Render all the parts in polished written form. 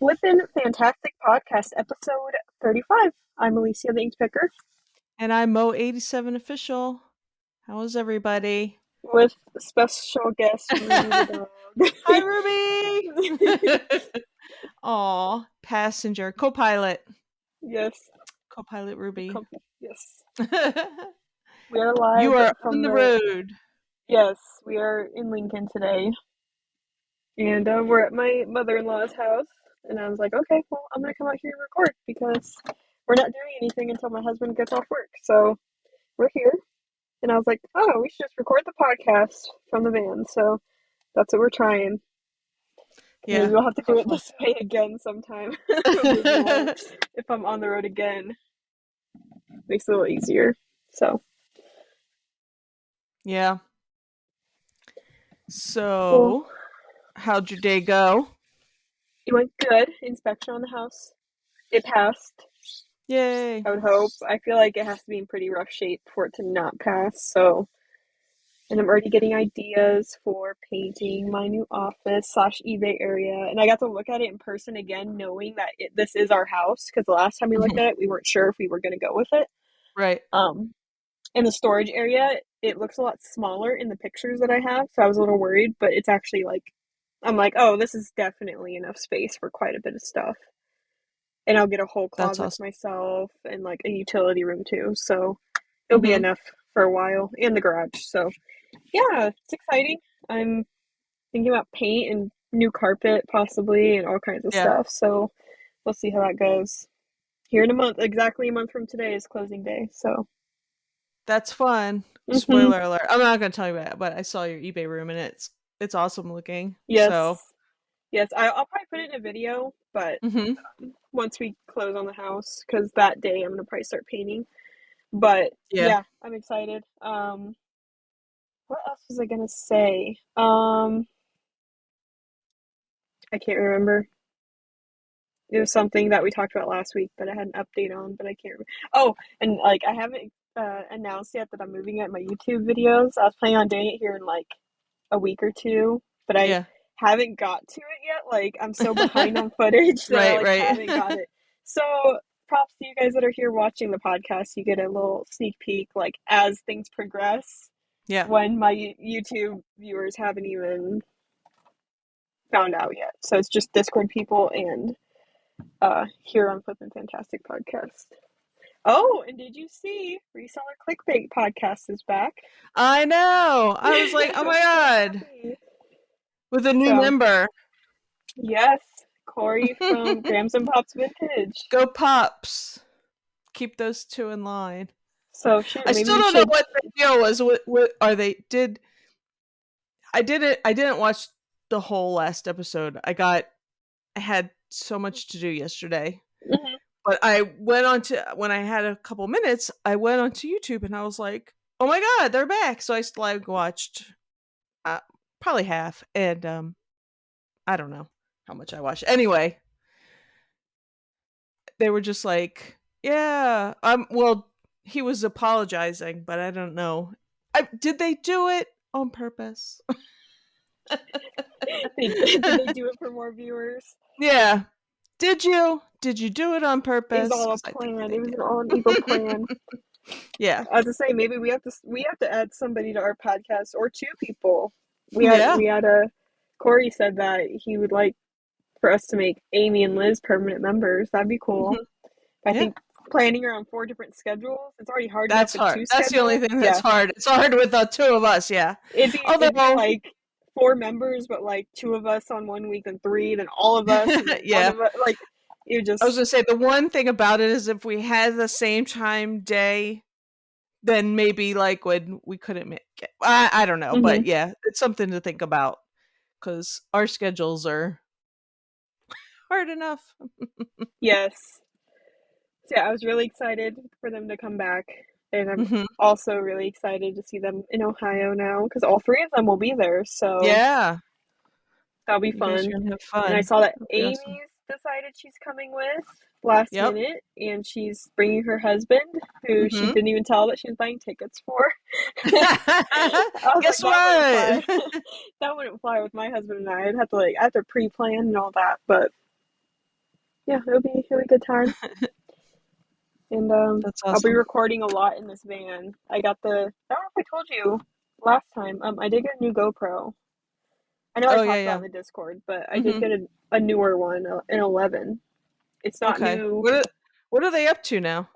Flippin' Fantastic Podcast, episode 35. I'm Alicia, the Ink Picker, And I'm Mo87 Official. How is everybody? with special guest Ruby the Hi, dog. Ruby! Aw, passenger, copilot. Yes, Copilot Ruby. yes. We are live You are on from the the. road. Yes, we are in Lincoln today, and we're at my mother-in-law's house. And I was like, okay, well, I'm gonna come out here and record because we're not doing anything until my husband gets off work. So we're here. And I was like, oh, we should just record the podcast from the van. So that's what we're trying. Maybe Yeah. we'll have to do it Hopefully. this way again sometime. If I'm on the road again, makes it a little easier. So Yeah. cool. So, how'd your day go? It went good. Inspection on the house. It passed. Yay. I would hope. I feel like it has to be in pretty rough shape for it to not pass. So, and I'm already getting ideas for painting my new office / eBay area. And I got to look at it in person again, knowing that this is our house. Because the last time we looked at it, we weren't sure if we were going to go with it. Right. In the storage area, it looks a lot smaller in the pictures that I have. So I was a little worried, but it's actually like, I'm like, oh, this is definitely enough space for quite a bit of stuff. And I'll get a whole That's closet to awesome. myself and like a utility room too. So it'll be enough for a while, and the garage. So yeah, it's exciting. I'm thinking about paint and new carpet possibly and all kinds of Yeah. stuff. So we'll see how that goes. Here in a month, exactly a month from today is closing day. So That's fun. mm-hmm. Spoiler alert. I'm not going to tell you about it, but I saw your eBay room and it's awesome looking. So, Yes. Yes, I'll probably put it in a video, but mhm. once we close on the house, because that day I'm gonna probably start painting. But Yeah. yeah, I'm excited. What else was I gonna say? I can't remember. It was something that we talked about last week that I had an update on, but I can't remember. Oh, and like I haven't announced yet that I'm moving at my YouTube videos. I was planning on doing it here in like a week or two, but I Yeah. haven't got to it yet. Like I'm so behind on footage that I Right, like right. haven't got it. So props to you guys that are here watching the podcast. You get a little sneak peek like as things progress Yeah. when my YouTube viewers haven't even found out yet. So it's just Discord people and here on Flippin' Fantastic Podcast. Oh, and did you see Reseller Clickbait Podcast is back? I know. I was like, oh I'm my so God. happy. With a new So member. yes, Corey from Grams and Pops Vintage. Go Pops. Keep those two in line. So shoot, I maybe still we don't know should. what the deal was. What are they did I didn't watch the whole last episode. I had so much to do yesterday. Mhm. But I went on to when I had a couple minutes, I went onto YouTube and I was like, "Oh my God, they're back!" So I still watched uh, probably half, and I don't know how much I watched. Anyway, they were just like, "Yeah, well, he was apologizing, but I don't know. Did they do it on purpose?" Did they do it for more viewers? Yeah. Did you? Did you do it on It was purpose? all a Because I think plan. they It was did. an all evil plan. Yeah. As I say, maybe we have to add somebody to our podcast or two people. We had Yeah. we had a Corey said that he would like for us to make Amy and Liz permanent members. That'd be cool. Mhm. I Yeah. think planning around 4 different schedules. It's already hard enough That's with hard. two That's the only schedules. thing that's Yeah, hard. It's hard with the two of us, yeah. it'd be Although, like 4 members, but like two of us on one week, then three, then all of us, and then one yeah. of us. Like you I was just gonna say the one thing about it is if we had the same time day, then maybe like when we couldn't make it. I don't know, hmm but yeah, it's something to think about because our schedules are hard enough. yes. So yeah, I was really excited for them to come back, and I'm Hmm. also really excited to see them in Ohio now because all three of them will be there. So Yeah, that'll be you guys fun. are gonna have And I fun. saw that That'll be Amy's awesome. decided she's coming with last Yep. minute, and she's bringing her husband, who she Hmm. didn't even tell that she was buying tickets for. I was like, Guess that wouldn't what? fly. That wouldn't fly with my husband and I. I have to pre-plan and all that, but Yeah, it'll be a good time. And That's I'll be awesome. recording a lot in this van. I got the I don't know if I told you last time. I did get a new GoPro. I know I Oh yeah, talked about yeah. in the Discord, but I did Mhm. get a newer one, an 11. It's not Okay. new. What are they up to now?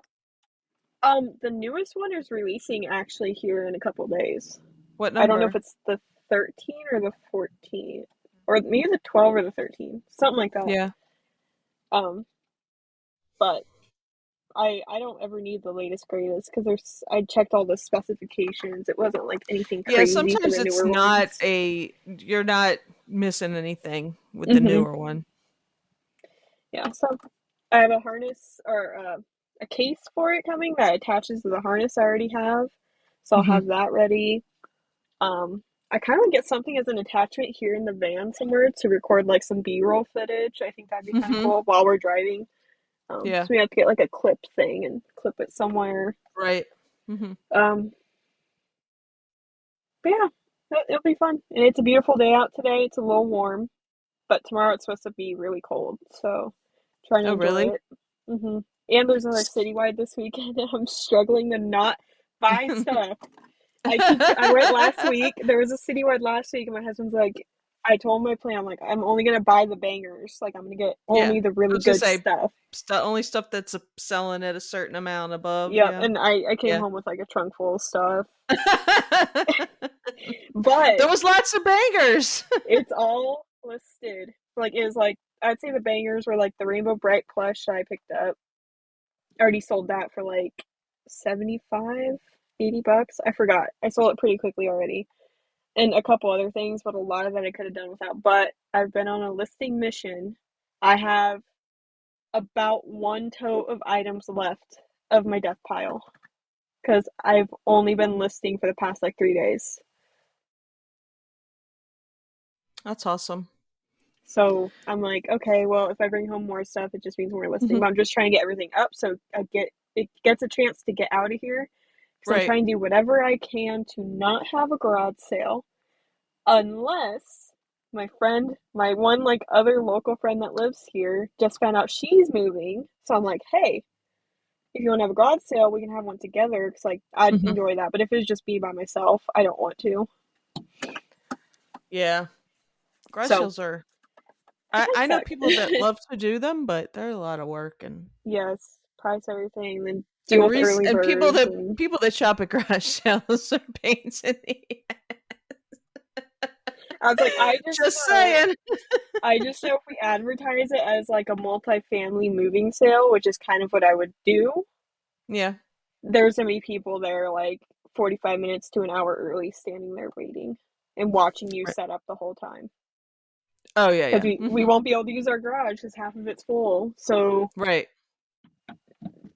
The newest one is releasing actually here in a couple days. What I don't know if number? it's the 13 or the 14, or maybe the 12 or the 13, something like that. Yeah. Um, but I don't ever need the latest greatest because I checked all the specifications. It wasn't like anything Yeah, crazy for sometimes the it's newer not ones. you're not missing anything with the Hmm. newer one. Yeah, so I have a harness or a case for it coming that attaches to the harness I already have. So I'll Mhm. have that ready. I kind of get something as an attachment here in the van somewhere to record like some B-roll footage. I think that'd be kind of Mhm. cool while we're driving. Yeah. So we have to get like a clip thing and clip it somewhere. Right. Mhm. Um, but yeah, it'll be fun. And it's a beautiful day out today. It's a little warm, but tomorrow it's supposed to be really cold. So trying to Oh, enjoy really? it. And there's another citywide this weekend, and I'm struggling to not buy stuff. I went last week. There was a citywide last week, and my husband's like, I told him my plan. I'm like, I'm only gonna buy the bangers. Like, I'm gonna get Yeah. only the I really was gonna good say stuff. only stuff that's selling at a certain amount above, Yep. yeah. And I came Yeah. home with like a trunk full of stuff, There but was lots of bangers. it's all listed. Like, it was like I'd say the bangers were like the Rainbow Bright plush that I picked up. I already sold that for like 75, 80 bucks. I forgot. I sold it pretty quickly already. And a couple other things, but a lot of that I could have done without. But I've been on a listing mission. I have about one tote of items left of my death pile because I've only been listing for the past like 3 days. That's awesome. So I'm like, okay, well, if I bring home more stuff, it just means more listing. Mhm. But I'm just trying to get everything up so it gets a chance to get out of here because I'm Right. trying to do whatever I can to not have a garage sale unless my one like other local friend that lives here just found out she's moving. So I'm like, hey, if you want to have a garage sale, we can have one together because like I'd Mhm. enjoy that. But if it was just me by myself, I don't want to. Yeah. Garage So sales are I I know kind people of that suck. love to do them, but they're a lot of work Yes, price everything, then deal with early and birds and people that shop at garage sales are pains in the I was like, just saying. I just know if we advertise it as like a multi-family moving sale, which is kind of what I would do, Yeah. there's gonna be people there like 45 minutes to an hour early standing there waiting and watching you Right. set up the whole time. Oh, yeah, Because yeah. we Mhm. won't be able to use our garage because half of it's full. So, Right.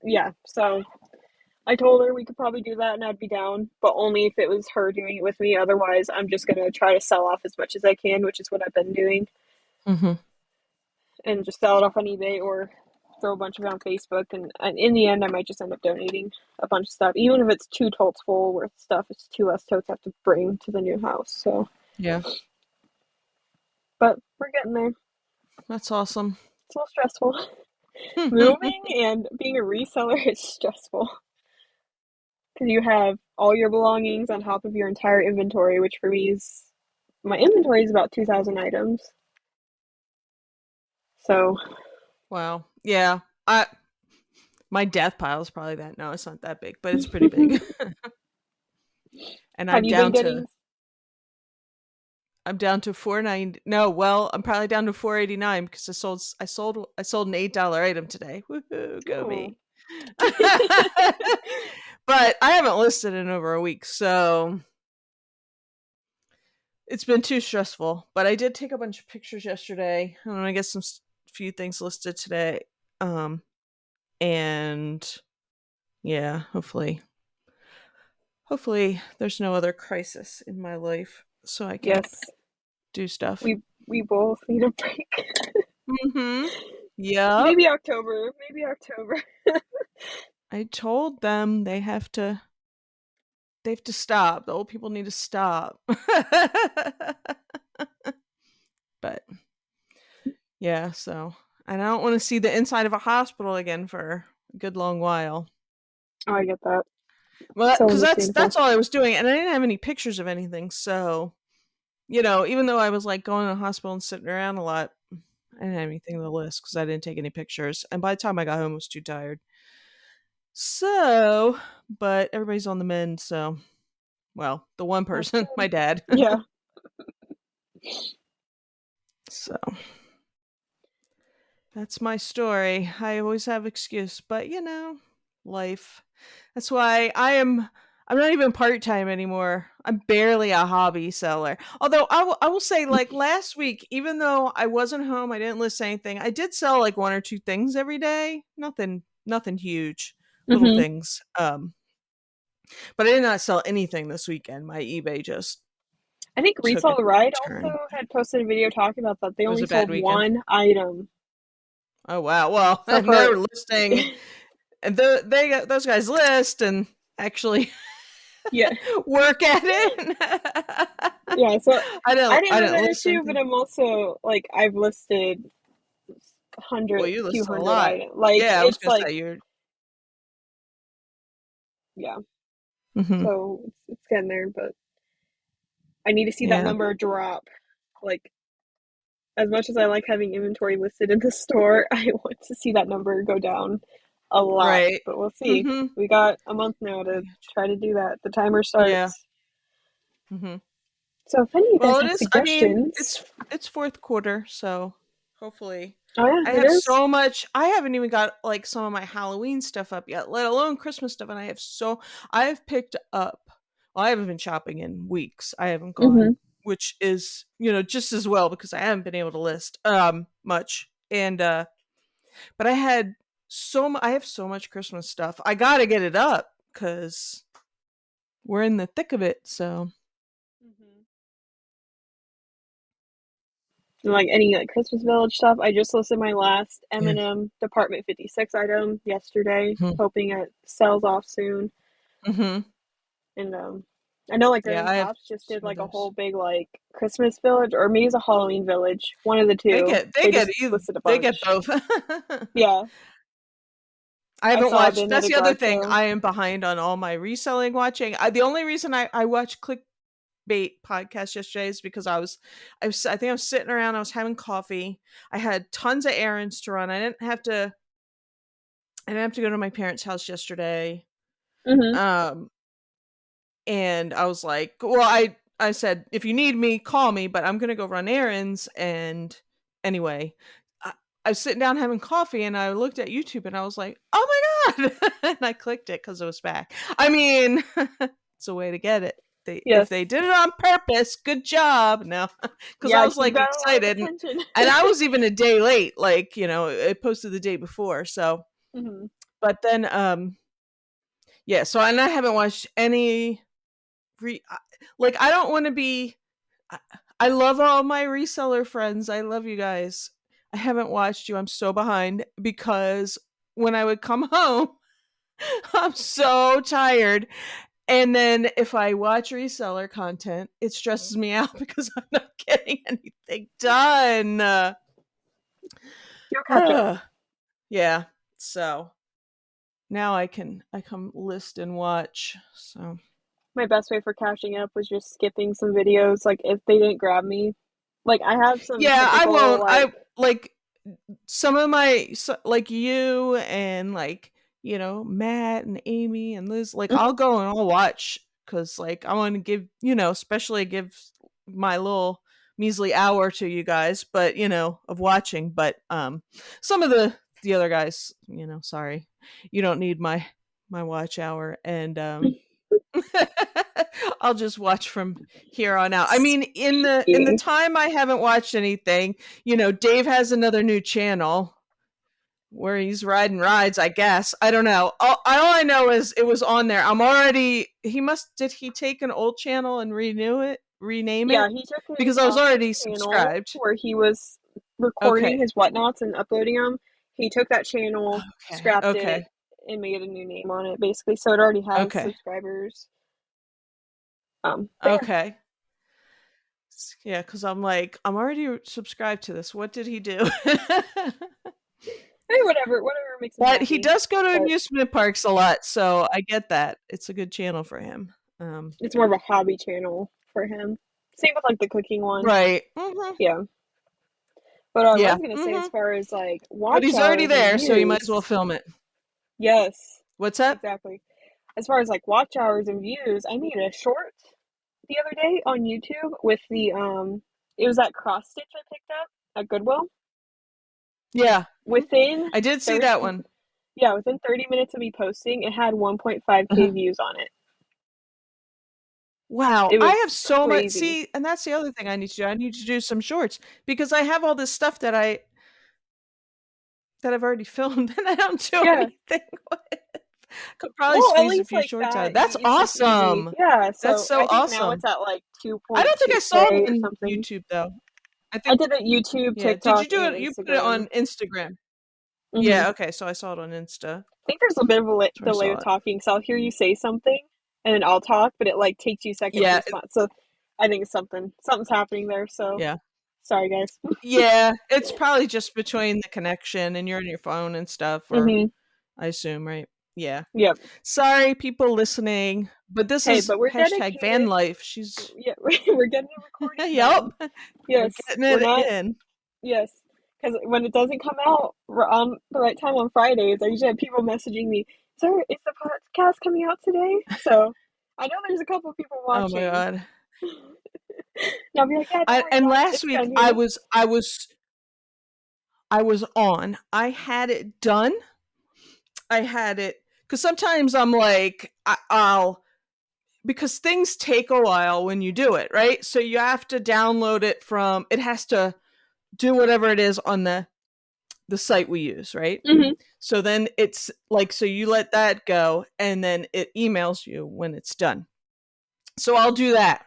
yeah. So I told her we could probably do that and I'd be down, but only if it was her doing it with me. Otherwise, I'm just gonna try to sell off as much as I can, which is what I've been doing, Mhm. and just sell it off on eBay or throw a bunch of it on Facebook. And in the end, I might just end up donating a bunch of stuff, even if it's two totes full worth of stuff. It's two less totes I have to bring to the new house. So, Yeah. but we're getting there. It's That's awesome. a little stressful. Moving and being a reseller is stressful because you have all your belongings on top of your entire inventory, which for me is my inventory is about 2,000 items. So, Wow. Yeah. I my death pile is probably that. No, it's not that big, but it's pretty big. And have you been getting? I'm down to 490. No, well, I'm probably down to 489 because I sold an $8 item today. Woohoo, go Oh, me. But I haven't listed in over a week, so it's been too stressful. But I did take a bunch of pictures yesterday. I'm gonna get some few things listed today. Um, and yeah, hopefully there's no other crisis in my life so I can yes. do stuff. We both need a break. Mhm. Yep. Maybe October. Maybe October. I told them they have to stop. The old people need to stop. But yeah, so and I don't want to see the inside of a hospital again for a good long while. Oh, I get that. Well, So because understandable. that's all I was doing, and I didn't have any pictures of anything. So even though I was like going to the hospital and sitting around a lot, I didn't have anything on the list because I didn't take any pictures. And by the time I got home, I was too tired. So, but everybody's on the mend. So, well, the one That's person, good. my dad. Yeah. So that's my story. I always have excuse, but life. That's why I'm not even part-time anymore. I'm barely a hobby seller. Although I will say like last week, even though I wasn't home, I didn't list anything. I did sell like one or two things every day. Nothing huge. Little Hmm. things. But I did not sell anything this weekend. My eBay just I think took Resell a the Ride also turn. had posted a video talking about that. They It was only a bad sold weekend. one item. Oh wow. Well, So and for they're listing and they got those guys list and actually yeah, work at it. yeah. So I didn't I know didn't that list issue, but anything. I'm also like I've listed Well, 100, you few list a hundred lot. items. Like Yeah, I was it's gonna like say you're. yeah. Hmm. So it's getting there, but I need to see that Yeah. number drop. Like as much as I like having inventory listed in the store, I want to see that number go down a lot. Right. But we'll see. Hmm. We got a month now I to got try to do that. The timer you. Yeah. starts. Hmm. So if any of you Well, guys it have is. I mean, suggestions, it's fourth quarter, so hopefully, oh yeah, I it have is. so much. I haven't even got like some of my Halloween stuff up yet, let alone Christmas stuff. And I have picked up. Well, I haven't been shopping in weeks. I haven't Mm-hmm. gone, which is just as well because I haven't been able to list much. And but I have so much Christmas stuff. I gotta get it up because we're in the thick of it. So Mm-hmm. Like any like Christmas Village stuff. I just listed my last yeah. M&M Department 56 item yesterday, Hmm. hoping it sells off soon. Hmm. And I know like Yeah, Graham I have Pops just did some of like a those. whole big like Christmas Village, or maybe it's a Halloween Village. One of the two. They just listed a They get bunch. both. Yeah, I I haven't saw watched. them at That's a the other garage thing. sale. I am behind on all my reselling watching. The only reason I watched clickbait podcast yesterday is because I think I was sitting around. I was having coffee. I had tons of errands to run. I didn't have to go to my parents' house yesterday. Mm-hmm. Um, and I was like, well, I said if you need me, call me. But I'm gonna go run errands. And anyway, I, I was sitting down having coffee, and I looked at YouTube, and I was like, oh my god! And I clicked it because it was back. I mean, it's a way to get it. If they Yes. did it on purpose, good job. No, because I Yeah, was you like got a lot of excited, attention. and I was even a day late. Like it posted the day before. So, Mm-hmm. but then yeah. So and I haven't watched any like I don't want to be. I, I love all my reseller friends. I love you guys. I haven't watched you. I'm so behind because when I would come home, I'm so tired. And then if I watch reseller content, it stresses me out because I'm not getting anything done. You'll catch up. Uh, yeah. So now I come list and watch. So My best way for catching up was just skipping some videos. Like if they didn't grab me, like I have some yeah, I typical won't. like I like some of like you and like Matt and Amy and Liz, like I'll mhm. go and I'll watch because like I want to give especially give my little measly hour to you guys, but of watching. But some of the other guys, sorry, you don't need my watch hour. And I'll just watch from here on out. I mean, in the Speaking. time I haven't watched anything, Dave has another new channel where he's riding rides, I guess. I don't know. All I know is it was on there. I'm already did he take an old channel and rename Yeah, it? he took his Because I was already channel subscribed. where he was recording Okay. his whatnots and uploading them. He took that channel, Okay. scrapped it, Okay. and made a new name on it, basically. So it already has Okay. subscribers. But yeah, Okay. Yeah, cuz I'm like I'm already subscribed to this. What did he do? Hey, whatever makes him But he happy. does go to But amusement parks a lot, so I get that. It's a good channel for him. it's more of a hobby channel for him. Same with like the cooking one. Right. Mhm. Yeah. But I Yeah. was gonna say, as Mhm. far as like But watch he's already hours and there, so you might as well views, film it. yes, What's that? exactly. As far as like watch hours and views, I made a short the other day on YouTube with the it was that cross stitch I picked up at Goodwill. Yeah. Mhm. Within I did see 30 that one. yeah, within 30 minutes of me posting, it had 1.5K Uh-huh. views on it. Wow, It I was have so much. crazy. See, and that's the other thing I need to do. I need to do some shorts because I have all this stuff that I've already filmed and I don't do Yeah. anything with. Could probably Well, at squeeze a least few like shorts out of that, it. That's it's just easy. awesome. Yeah, That's so so I think now awesome. it's at like I don't think I saw it 2.2K or on something. YouTube though. I I think did it YouTube, yeah. Did you TikTok, do and it? You put it Instagram. on Instagram. Hmm Yeah, okay, so I saw it on Insta. I think there's a bit of a That's where I delay saw with it. talking, so I'll hear you say something, and then I'll talk, but it like takes you seconds to Yeah, respond. So I think something's happening there. So yeah. sorry, guys. Yeah, it's probably just between the connection and you're on your phone and stuff, or Hmm I assume, right? Yeah. Yep. Sorry, people listening, but this Hey, is but we're hashtag van dedicated. life. She's, Yeah, we're getting it recorded yep, done. we're Yes, getting we're it not. in. Yes, because when it doesn't come out on the right time on Fridays, I usually have people messaging me, "Sir, is the podcast coming out today?" So I know there's a couple of people Oh my watching. God. And I'll be like, "Yeah, don't worry And about it. last It's week done here." I was on. I had it done. I had it because sometimes I'm like I'll because things take a while when you do it, right? So you have to download it from. It has to do whatever it is on the site we use, right? Hmm So then it's like so you let that go, and then it emails you when it's done. So I'll do that.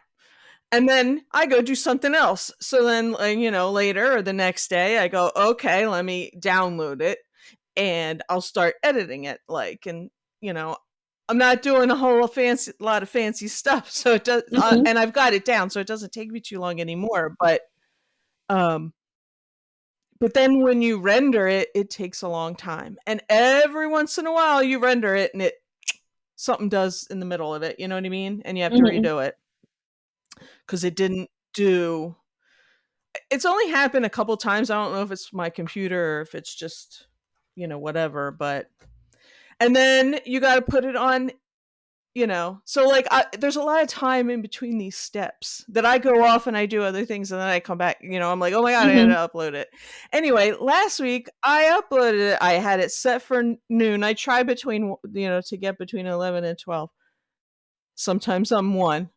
And then I go do something else. So then, later or the next day, I go, okay, let me download it and I'll start editing it. And, you know, I'm not doing a whole fancy, lot of fancy stuff. So it does, hmm and I've got it down. So it doesn't take me too long anymore. Um, but then when you render it, it takes a long time. And every once in a while, you render it and something does in the middle of it. You know what I mean? And you have to hmm redo it because it didn't do it's only happened a couple times. I don't know if it's my computer or if it's just, whatever, but and then you got to put it on, So like there's a lot of time in between these steps that I go off and I do other things and then I come back, I'm like, "Oh my god, I had to hmm upload it." Anyway, last week I uploaded it. I had it set for noon. I try between, to get between 11 and 12. Sometimes I'm 1.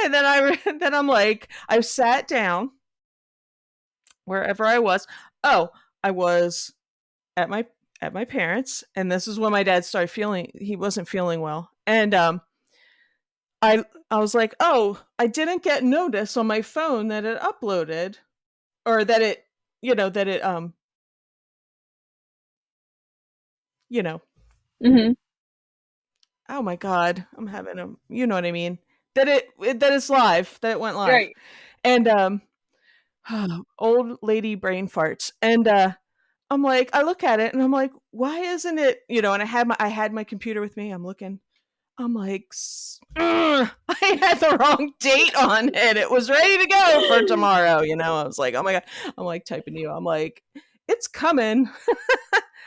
And then I'm like, I've sat down wherever I was. Oh, I was at my parents, and this is when my dad started feeling he wasn't feeling well. And I was like, "Oh, I didn't get notice on my phone that it uploaded or that it, that it you know, hmm oh my god, I'm having a you know what I mean? That it's live, that it went live." Right. And old lady brain farts. And I'm like, I look at it and I'm like, why isn't it, and I had my computer with me. I'm looking. I'm like, I had the wrong date on it. It was ready to go for tomorrow. I was like, oh my god. I'm like typing to you. I'm like, it's coming.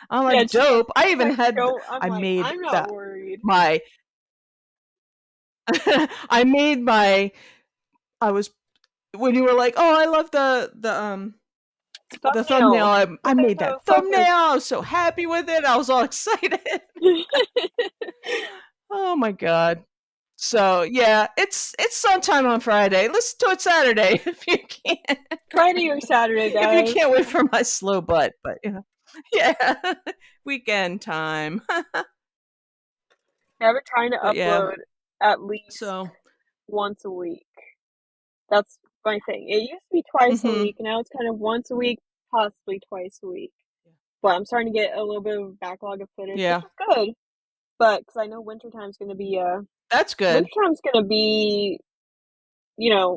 I'm Yeah, like, just dope. I even like had go. I'm I like, made I'm not the worried. my I made my I was when you were like, oh, I love the thumbnail. Thumbnail. I The made thumbnail that is so thumbnail. good. I was so happy with it. I was all excited. Oh my god. So yeah, it's sometime on Friday. Listen to it Saturday if you can. Friday or Saturday, If you guys. can't wait for my slow butt, but yeah, weekend time. Yeah, I've been trying to But yeah, upload at least so once a week. That's my thing. It used to be twice a hmm week, now it's kind of once a week, possibly twice a week. But I'm starting to get a little bit of a backlog of footage, which yeah, is good. But because I know wintertime's going to be that's good. wintertime's going to be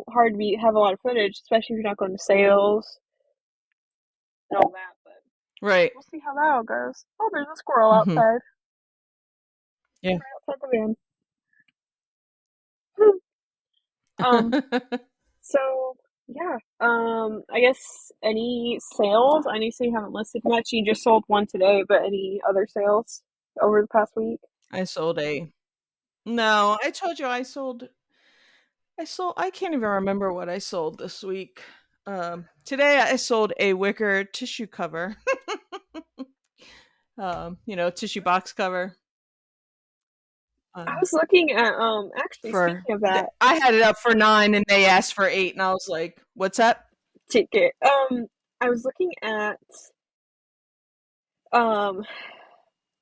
hard to have a lot of footage, especially if you're not going to sales and all that. But Right. We'll see how that all goes. Oh, there's a squirrel Mhm. outside. Yeah. Right outside the van. um, so yeah. I guess any sales? I know you haven't listed much. You just sold one today, but any other sales over the past week? I sold a No, I told you I can't even remember what I sold this week. Today I sold a wicker tissue cover. Tissue box cover. I Um, was looking at actually for speaking of that I had it up for 9 and they asked for 8 and I was like, "What's up?" ticket. I was looking at um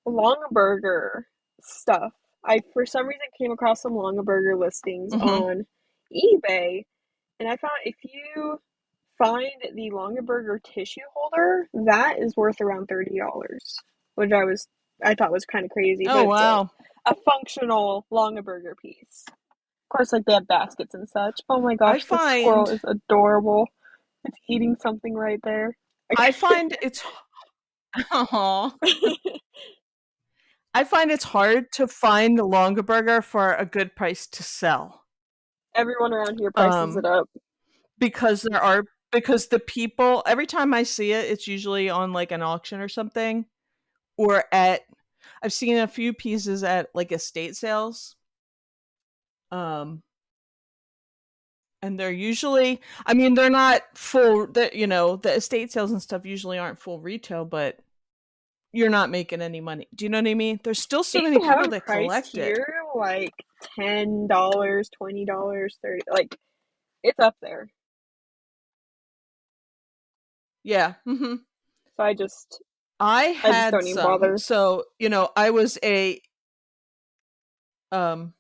Longaberger stuff. I for some reason came across some Longaberger listings Mhm. on eBay, and I found if you find the Longaberger tissue holder, that is worth around $30, which I thought was kind of crazy, but Oh, it's wow. a functional Longaberger piece. Of course, like they have baskets and such. Oh my I gosh, this squirrel find is adorable. It's eating something right there. I find it's Aw. I find it's hard to find a Longaberger for a good price to sell. Everyone around here prices it Um, up. because there are because the people every time I see it, it's usually on like an auction or something, or at I've seen a few pieces at like estate sales. Um, and they're usually, I mean, they're not full. The estate sales and stuff usually aren't full retail, but you're not making any money. Do you know what I mean? There's still so They many even have people them that priced collect it. here like $10, $20, 30. Like it's up there. Yeah. Hmm. So I I just had don't even some. bother. So, I was a um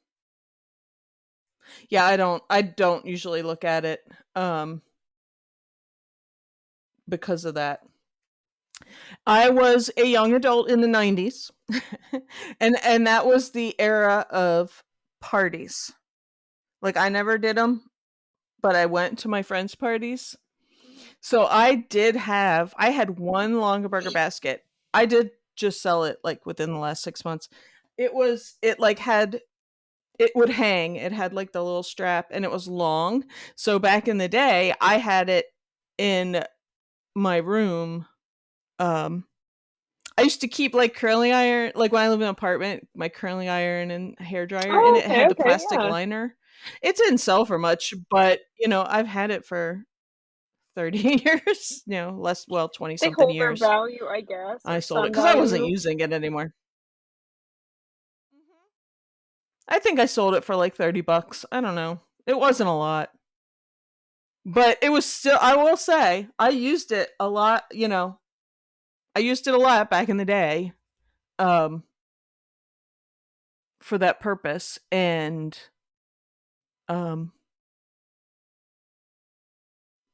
yeah, I don't usually look at it um because of that. I was a young adult in the 90s. And that was the era of parties. Like I never did them, but I went to my friends' parties. Mhm. So I had one Longaberger basket. I did just sell it like within the last 6 months. It like had it would hang. It had like the little strap and it was long. So back in the day, I had it in my room. Um I used to keep like curling iron, like when I lived in an apartment, my curling iron and hair dryer, and Oh, it okay, had the okay, plastic yeah. liner. It didn't sell for much, but I've had it for 30 years, less, well, 20 They something hold their years. value, I guess, I or sold it some because I wasn't value. using it anymore. Mhm. I think I sold it for like 30 bucks. I don't know. It wasn't a lot. But it was still, I will say, I used it a lot, I used it a lot back in the day, um, for that purpose. And um,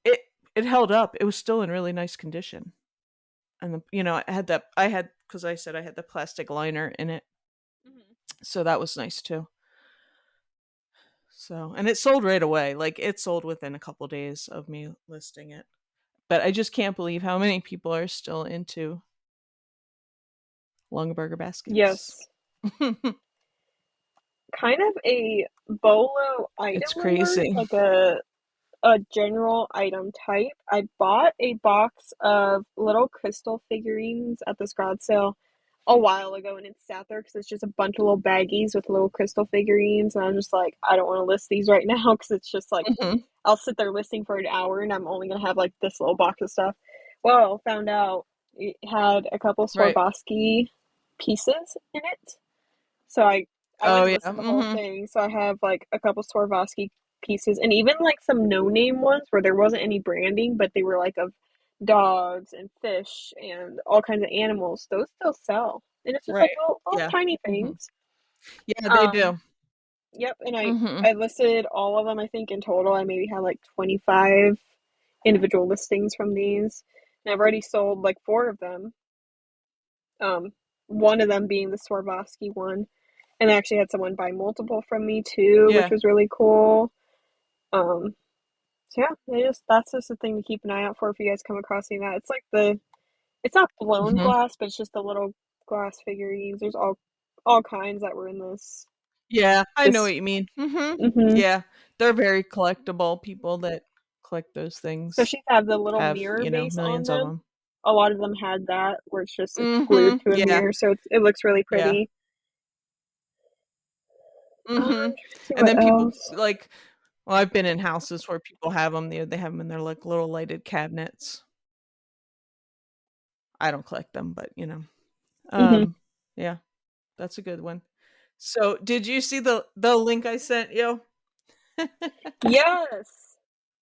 it it held up. It was still in really nice condition. And I had, because I said I had the plastic liner in it. Mhm. So that was nice too. So, and it sold right away. Like it sold within a couple days of me listing it. But I just can't believe how many people are still into Longaberger baskets. Yes. Kind of a bolo item It's alert, crazy. like a general item type. I bought a box of little crystal figurines at this garage sale a while ago, and it sat there because it's just a bunch of little baggies with little crystal figurines. And I was just like, I don't want to list these right now because it's just like Mhm. I'll sit there listing for an hour and I'm only gonna have like this little box of stuff. Well, found out it had a couple Right. Swarovski pieces in it. So I Oh went and yeah. listed the whole Hmm. thing. So I have like a couple Swarovski pieces and even like some no name ones where there wasn't any branding, but they were like of dogs and fish and all kinds of animals. Those still sell. And it's just like Right. little Yeah. tiny Hmm. things. Yeah, they Um, do. yep, and Hmm. I listed all of them. I think in total I maybe had like 25 individual listings from these. And I've already sold like four of them. Um, one of them being the Swarovski one. And I actually had someone buy multiple from me too, which Yeah. was really cool. Um, so yeah, that's just a thing to keep an eye out for if you guys come across any of that. It's like It's not blown Mhm. glass, but it's just the little glass figurines. There's all kinds that were in Yeah, I know this. what you mean. Mhm. Mhm. Yeah, they're very collectible. People that collect those things Especially if they have the little have, mirror base on millions of them. them. A lot of them had that where it's glued Mhm. to a Yeah, mirror, so it looks really yeah. pretty. I'm Mhm. trying to see And what then people else. like well, I've been in houses where people have them. They have them in their, like, little lighted cabinets. I don't collect them, but, Mhm. Um, yeah, that's a good one. So, did you see the link I sent you? Yes.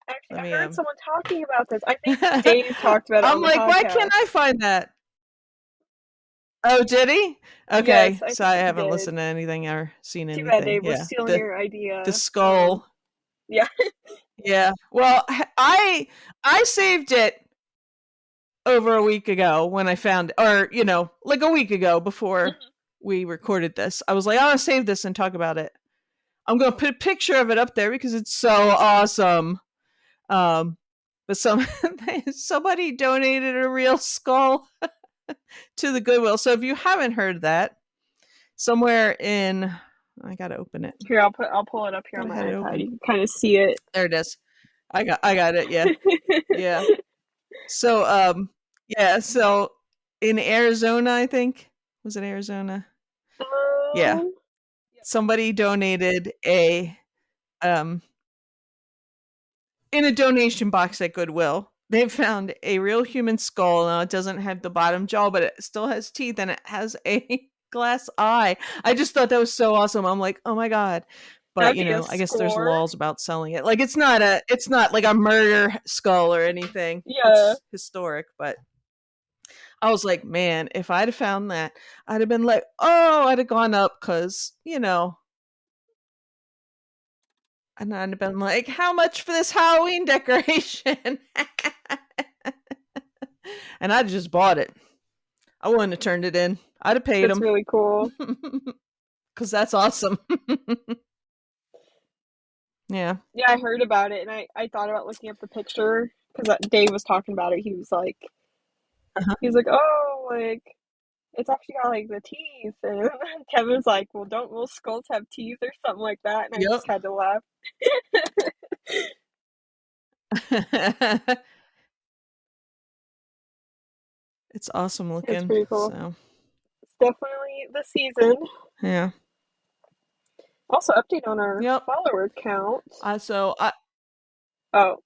Actually, Let I me, heard someone talking about this. I think Dave talked about it I'm on the like, "Why can't I podcast. find that?" Oh, did he? Yes, Okay, I so think I he haven't did. listened to anything or seen Too bad anything. Dave. We're Yeah, stealing the your the idea. skull. Yeah. Yeah. Well, I saved it over a week ago when I found or, like a week ago before Mhm. we recorded this. I was like, "I wanna save this and talk about it." I'm gonna put a picture of it up there because it's so awesome. Um, but somebody donated a real skull to the Goodwill. So if you haven't heard that, somewhere in I gotta open it. Here, I'll pull it up here on Thought I my had it iPad. open. You can kind of see it. There it is. I got it. Yeah. Yeah. So yeah, so in Arizona, I think. Was it Arizona? Yeah. um, Somebody donated a um in a donation box at Goodwill. They found a real human skull. Now it doesn't have the bottom jaw, but it still has teeth and it has a glass eye. I just thought that was so awesome. I'm like, "Oh my god." But, that'd be a I guess there's score. laws about selling it. Like it's not like a murder skull or anything. Yeah, It's historic, but I was like, "Man, if I'd have found that, I'd have been like, oh, I'd have gone up because, and I'd have been like, how much for this Halloween decoration?" And I'd have just bought it. I wouldn't have turned it in. I'd have paid that's him really cool. because that's awesome. Yeah. Yeah, I heard about it, and I thought about looking up the picture because Dave was talking about it. Uh-huh. He was like, oh, like it's actually got like the teeth, and Kevin's like, well, don't most skulls have teeth or something like that? And I Yep. just had to laugh. It's awesome It's looking. pretty cool. So It's definitely the season. yeah. Also, update on our Yep. follower count. So I Oh,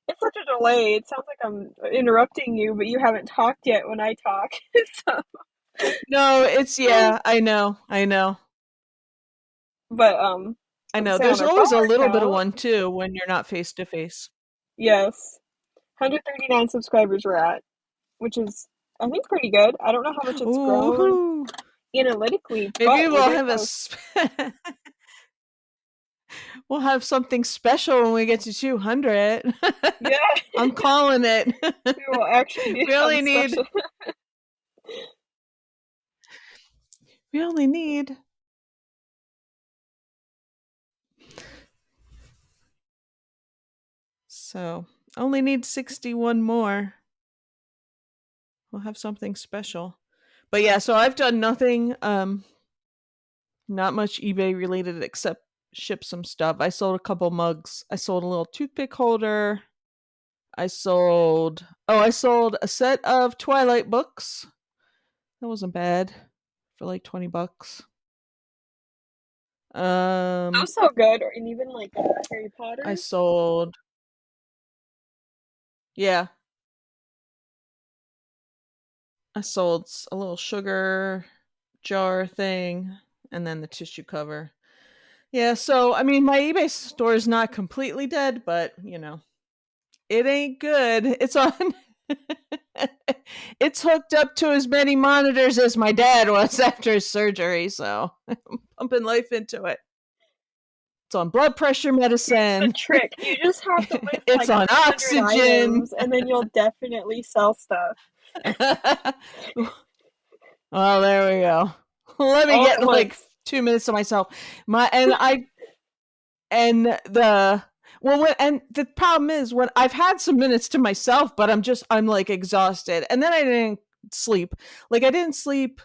it's such a delay. It sounds like I'm interrupting you, but you haven't talked yet when I talk. So, no, it's yeah. I know. I know. but I let's know. say on There's our always a follower little bit of count, one too when you're not face to face. yes, 139 subscribers we're at, which is I think pretty good. I don't know how much it's grown Ooh. analytically, Maybe but we're we'll getting have close. we'll have something special when we get to 200. Yeah, I'm calling it. we will actually do we something only need special. we only need so only need 61 more. We'll have something special. But yeah, so I've done nothing not much eBay related except ship some stuff. I sold a couple mugs. I sold a little toothpick holder. I sold a set of Twilight books. That wasn't bad for like 20 bucks. That Um was so good, and even like Harry I Potter. sold yeah, I sold a little sugar jar thing and then the tissue cover. Yeah, so I mean my eBay store is not completely dead, but it ain't good. It's on it's hooked up to as many monitors as my dad was after his surgery, so I'm pumping life into it. It's on blood pressure Here's the medicine. trick. You just have to list It's like on 300 oxygen. items, and then you'll definitely sell stuff Well, there we go. Let me all get at like once. 2 minutes to myself. My and I and the and the problem is when I've had some minutes to myself, but I'm like exhausted, and then I didn't sleep. Like I didn't sleep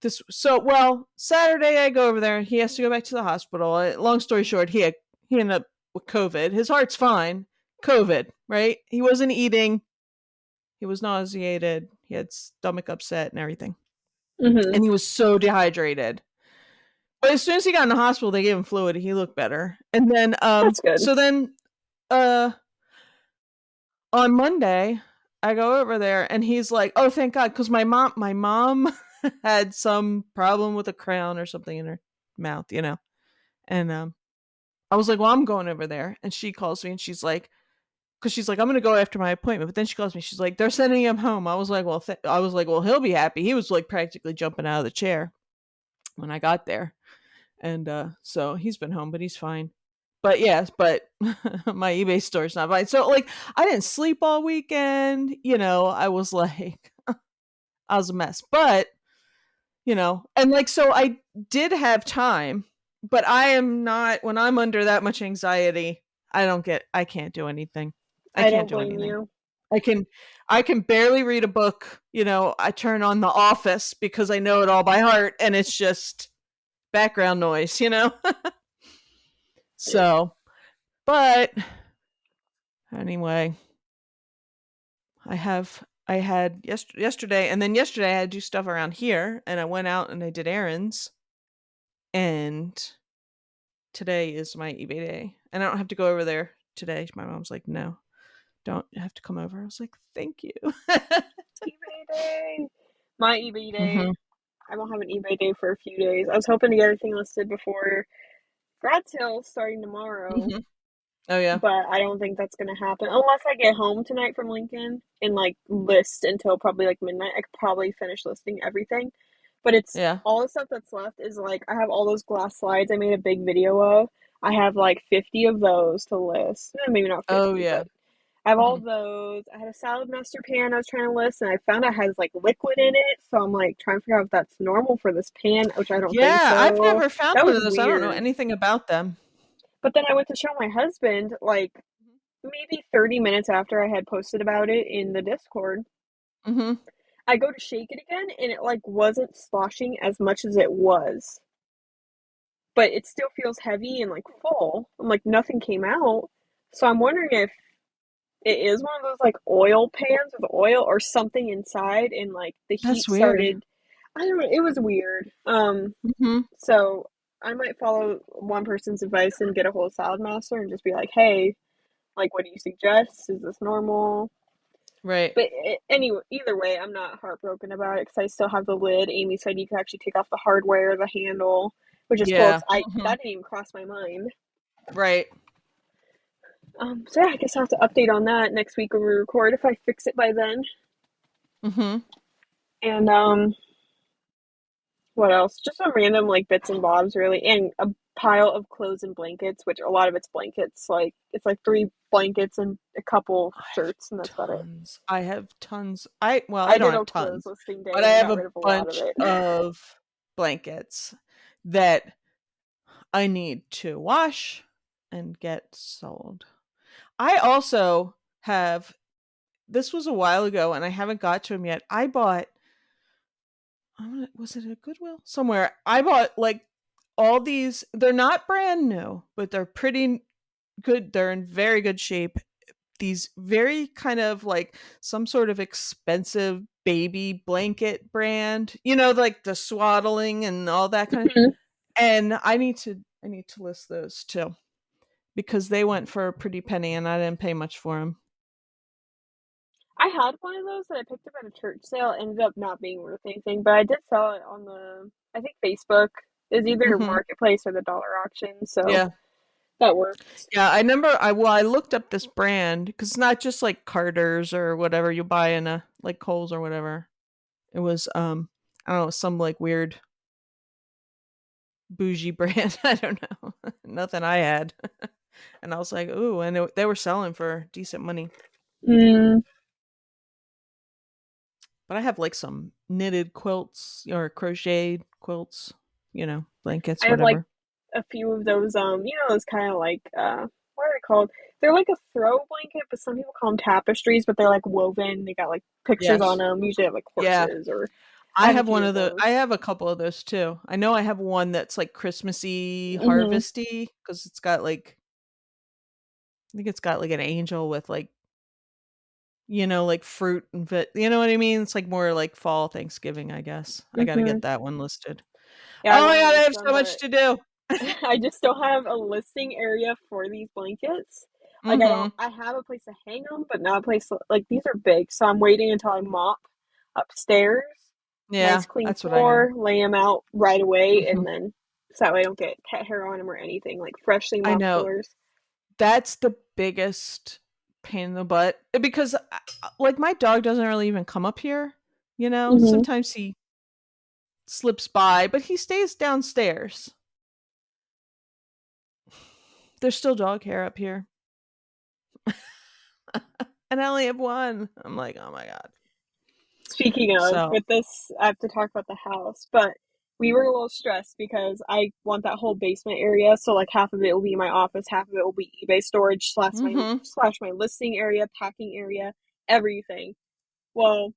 this so well. Saturday I go over there. He has to go back to the hospital. Long story short, he ended up with COVID. His heart's fine. COVID, right? He wasn't eating. He was nauseated. He had stomach upset and everything. Mhm. And he was so dehydrated. But as soon as he got in the hospital, they gave him fluid. He looked better. And then That's good. uh on Monday, I go over there and he's like, "Oh, thank God," because my mom had some problem with a crown or something in her mouth, you know. And I was like, "Well, I'm going over there," and she calls me and she's like, because she's like, "I'm gonna go after my appointment," but then she calls me. She's like, "They're sending him home." I was like, "Well," I was like, "Well, he'll be happy." He was like practically jumping out of the chair when I got there, and so he's been home, but he's fine. But yes, but my eBay store's not fine. So like, I didn't sleep all weekend. You know, I was like, I was a mess. But you know, and like, so I did have time, but I am not when I'm under that much anxiety. I can't do anything. I I can't don't do blame anything. you. I can I can barely read a book. You know, I turn on The Office because I know it all by heart, and it's just background noise. You know, so but anyway, I had yesterday, and then yesterday I had to do stuff around here, and I went out and I did errands, and today is my eBay day, and I don't have to go over there today. My mom's like, "No, don't have to come over." I was like, "Thank you." eBay day. My eBay day. Mhm. I won't have an eBay day for a few days. I was hoping to get everything listed before grad sale starting tomorrow, Mhm. Oh yeah. but I don't think that's gonna happen unless I get home tonight from Lincoln and like list until probably like midnight. I could probably finish listing everything, but it's Yeah. all the stuff that's left is like I have all those glass slides I made a big video of. I have like 50 of those to list. Maybe not Oh 50, yeah. but I have all Mhm. those. I had a salad master pan I was trying to list, and I found it has like liquid in it. So I'm like trying to figure out if that's normal for this pan, which I don't think Yeah, I've so. never found That one was of those. I don't know weird. anything about them. But then I went to show my husband like maybe 30 minutes after I had posted about it in the Discord. Mhm. I go to shake it again, and it like wasn't sloshing as much as it was, but it still feels heavy and like full. I'm like nothing came out. So I'm wondering if it is one of those like oil pans with oil or something inside, and like the That's heat weird. started. I don't know. It was weird. Mhm. So I might follow one person's advice and get a hold of Salad Master and just be like, hey, like, what do you suggest? Is this normal? Right. But anyway, either way, I'm not heartbroken about it because I still have the lid. Amy said you could actually take off the hardware, the handle, which is cool. Yeah. 'Cause I Mhm. that didn't even cross my mind. Right. So yeah, I guess I'll have to update on that next week when we record if I fix it by then. Mhm. And what else? Just some random like bits and bobs, really, and a pile of clothes and blankets, which a lot of it's blankets. Like it's like three blankets and a couple I have shirts, and that's about it. tons. I have tons. I I don't did a have clothes tons, listing but day I and I have got a rid of a lot of bunch it. of blankets that I need to wash and get sold. I also have this was a while ago and I haven't got to them yet. I bought was it a Goodwill? Somewhere. I bought like all these they're not brand new, but they're pretty good. They're in very good shape. These very kind of like some sort of expensive baby blanket brand, you know, like the swaddling and all that kind of. And I need to list those too because they went for a pretty penny and I didn't pay much for them. I had one of those that I picked up at a church sale. It ended up not being worth anything, but I did sell it on the, I think Facebook is either Hmm. marketplace or the dollar auction, so Yeah, that worked. yeah. I remember. I looked up this brand because it's not just like Carter's or whatever you buy in a like Kohl's or whatever. It was I don't know, some like weird bougie brand. I don't know. Nothing I had. And I was like, "Ooh," and they were selling for decent money. Mm, But I have like some knitted quilts or crocheted quilts, you know, I blankets, have like whatever. a few of those, those kind of like, what are they called? they're like a throw blanket, but some people call them tapestries, but they're like woven. They got like pictures on Yes. them. Usually have like Yeah. horses or I I have a have one few of of the those. I have a couple of those too. I know I have one that's like Christmassy, Mhm. harvesty because it's got like I think it's got like an angel with like like fruit and you know what I mean? It's like more like fall Thanksgiving, I guess. I got to Mhm. get that one listed. Yeah, I Oh my want to god, I list have them, so much but to do. I just don't have a listing area for these blankets. Like Mhm. I have a place to hang them, but not a place like these are big, so I'm waiting until I mop upstairs. Nice Yeah, clean that's what I got. floor, lay them out right away, and Mhm. then so that way I don't get pet hair on them or anything. Like freshly I mopped know. floors. That's the biggest pain in the butt because like my dog doesn't really even come up here, you know? Hmm. Sometimes he slips by, but he stays downstairs. There's still dog hair up here. And I only have one. I'm like, "Oh my god." Speaking of, So with this, I have to talk about the house, but we were a little stressed because I want that whole basement area. So like half of it will be my office, half of it will be eBay storage mhm. slash my listing area, packing area, everything. Well,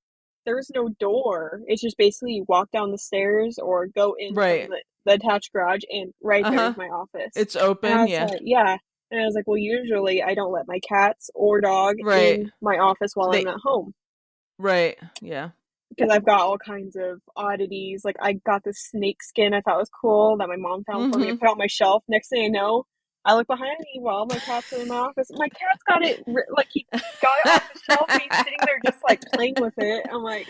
there's no door. It's just basically you walk down the stairs or go in from Right. the attached garage, and right there is Uh-huh. my office. It's And I open, was yeah. like, yeah. And I was like, well, usually I don't let my cats or dog Right. in my office while I'm They at home right. Yeah. because I've got all kinds of oddities. Like I got this snake skin I thought was cool that my mom found for me. I Mhm. put it on my shelf. Next thing I know, I look behind me while my cats are in my office. My cat's got it like he got it off the shelf and he's sitting there just like playing with it. I'm like,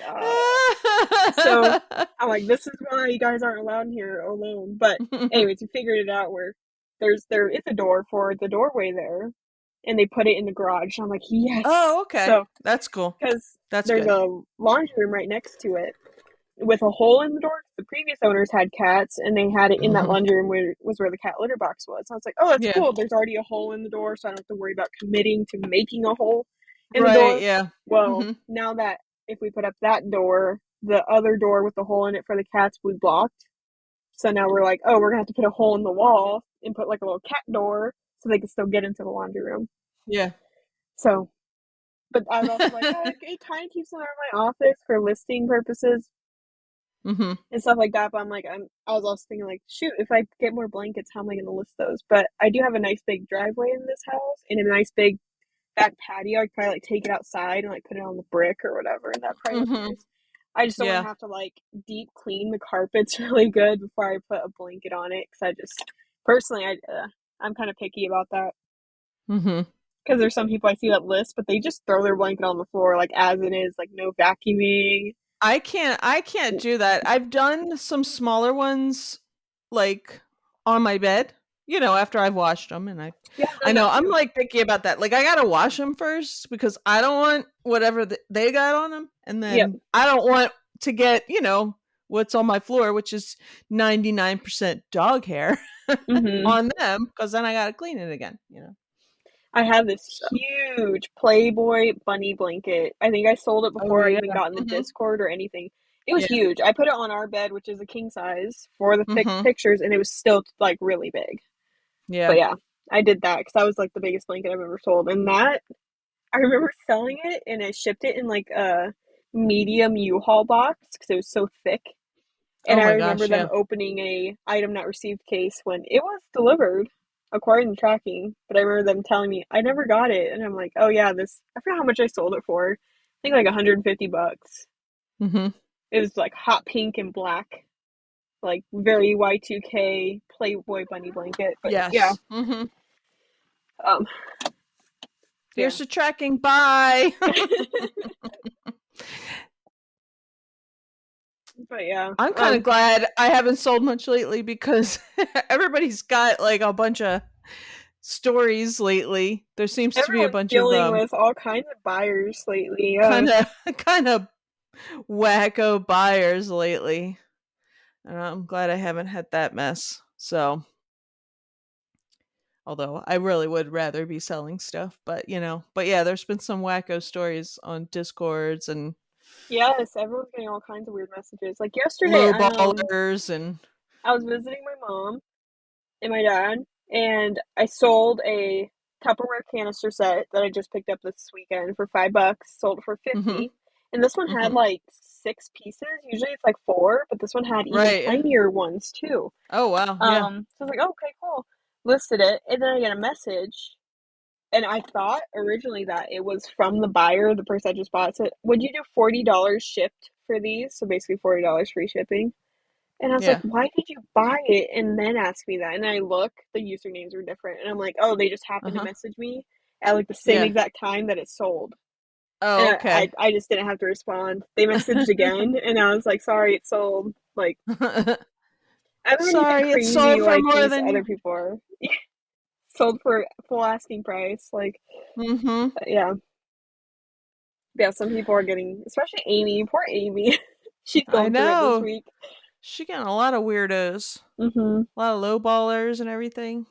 so I'm like, this is why you guys aren't allowed in here alone. But anyways, we figured it out where there is a door for the doorway there, and they put it in the garage. I'm like, yes. Oh, okay. So That's cool. because That's there's good. a laundry room right next to it with a hole in the door. The previous owners had cats, and they had it in that Mhm. laundry room where was where the cat litter box was. So I was like, oh, that's Yeah. cool. There's already a hole in the door, so I don't have to worry about committing to making a hole in the Right, door. yeah. Well, Mhm. now that if we put up that door, the other door with the hole in it for the cats we blocked. So now we're like, oh, we're gonna have to put a hole in the wall and put like a little cat door so they can still get into the laundry room. Yeah. So, but I was also like, oh, it kind of keeps them out of my office for listing purposes Mhm. and stuff like that. But I'm like, I was also thinking like, shoot, if I get more blankets, how am I going to list those? But I do have a nice big driveway in this house and a nice big back patio. I could probably like take it outside and like put it on the brick or whatever, and that probably look Mhm. nice. I just don't want Yeah. to have to like deep clean the carpets really good before I put a blanket on it because I just personally I'm kind of picky about that Mhm. because there's some people I see that list, but they just throw their blanket on the floor like as it is, like no vacuuming. I can't do that. I've done some smaller ones, like, on my bed, after I've washed them, and I Yeah, I've I done know, that I'm, too. like, picky about that. Like, I gotta wash them first because I don't want whatever they got on them, and Yep. then I don't want to get, what's on my floor, which is 99% dog hair Mhm. on them, because then I gotta clean it again. I have this So huge Playboy bunny blanket. I think I sold it oh, before I yeah. even got in the Mhm. Discord or anything. It was Yeah. huge. I put it on our bed, which is a king size, for the Mhm. pictures, and it was still like really big. But Yeah. yeah, I did that because that was like the biggest blanket I've ever sold. And that I remember selling it, and I shipped it in like a medium U-Haul box because it was so thick. And Oh I my remember gosh, them yeah. opening a item not received case when it was delivered, according to tracking. But I remember them telling me I never got it, and I'm like, oh yeah, this. I forgot how much I sold it for. I think like $150. Mhm. It was like hot pink and black, like very Y2K Playboy bunny blanket. But yeah, Yes. Mhm. um, yeah, Here's the tracking. Bye. but yeah, I'm kind of glad I haven't sold much lately because everybody's got like a bunch of stories lately. There seems to be a everyone's bunch of dealing with all kinds of buyers lately. kind of kind of wacko buyers lately. And I'm glad I haven't had that mess. So, although I really would rather be selling stuff, but yeah, there's been some wacko stories on Discords and Yes, everyone's getting all kinds of weird messages. Like yesterday, lowballers and I was visiting my mom and my dad, and I sold a Tupperware canister set that I just picked up this weekend for $5. Sold it for Mhm. 50. And this one had Mhm. like 6 pieces. Usually it's like four, but this one had even Right. tinier ones too. Oh wow. Yeah. So I was like, oh, okay, cool. Listed it, and then I get a message, and I thought originally that it was from the buyer, the person I just bought. It said, would you do $40 shipped for these? So basically $40 free shipping. And I was like, Yeah. why did you buy it and then ask me that? And I look, the usernames were different. And I'm like, oh, they just happened to Uh-huh. message me at like the same Yeah. exact time that it sold. And Oh, I, okay. I, I just didn't have to respond. They messaged again, and I was like, sorry, it sold. Like, I haven't been anything Sorry, it's crazy sold for like more these than other you. people are. Sold for full asking price. Like, Mhm. yeah. Yeah, some people are getting, especially Amy. Poor Amy. She's I going through it this know. week. She getting a lot of weirdos. Mm-hmm. A lot of low ballers and everything.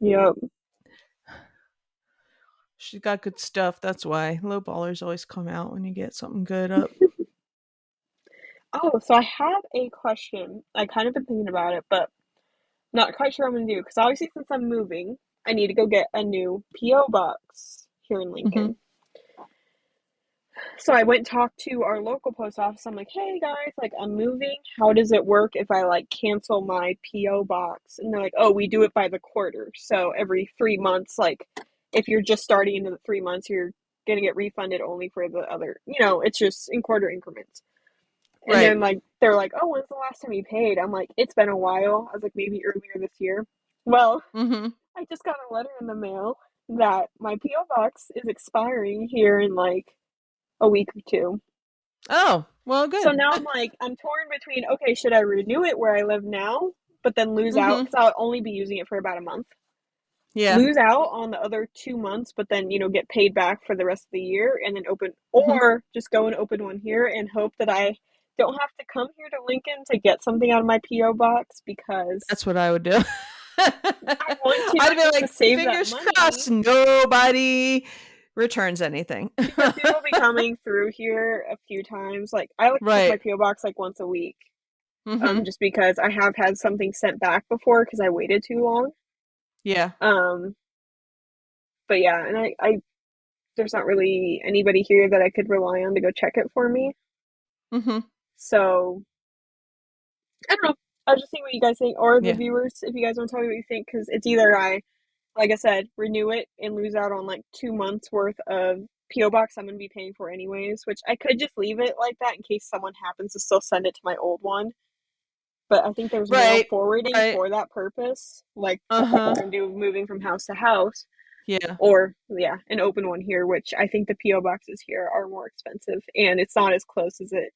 Yep. She's got good stuff. That's why low ballers always come out when you get something good up. Oh, so I have a question. I kind of been thinking about it, but not quite sure what I'm gonna do. Because obviously, since I'm moving, I need to go get a new PO box here in Mhm. Lincoln. So I went and talked to our local post office. I'm like, hey guys, like I'm moving. How does it work if I like cancel my PO box? And they're like, oh, we do it by the quarter. So every 3 months, like if you're just starting into the 3 months, you're gonna get refunded only for the other. It's just in quarter increments. And Right. then like they're like, oh, when's the last time you paid? I'm like, it's been a while. I was like, maybe earlier this year. Well, Mhm. I just got a letter in the mail that my PO box is expiring here in like a week or two. Oh, well, So good. now I'm torn between, okay, should I renew it where I live now, but then lose out Mhm. because I'll only be using it for about a month. Yeah. Lose out on the other 2 months, but then get paid back for the rest of the year and then open, Mhm. or just go and open one here and hope that I don't have to come here to Lincoln to get something out of my PO box because That's what I would do. I want to I'd be just to like, save that fingers money crossed, nobody returns anything. because people will be coming through here a few times. Like I like to check my Right. PO box like once a week. Mhm. Just because I have had something sent back before because I waited too long. Yeah. Um, but yeah, and I there's not really anybody here that I could rely on to go check it for me. Mhm. So I don't know. I was just seeing what you guys think, or the Yeah. viewers, if you guys want to tell me what you think, because it's either like I said, renew it and lose out on like 2 months worth of PO box I'm gonna be paying for anyways, which I could just leave it like that in case someone happens to still send it to my old one. But I think there's mail Right. forwarding Right. for that purpose, like Uh-huh. we're gonna do moving from house to house, Yeah. or yeah, an open one here, which I think the PO boxes here are more expensive, and it's not as close as it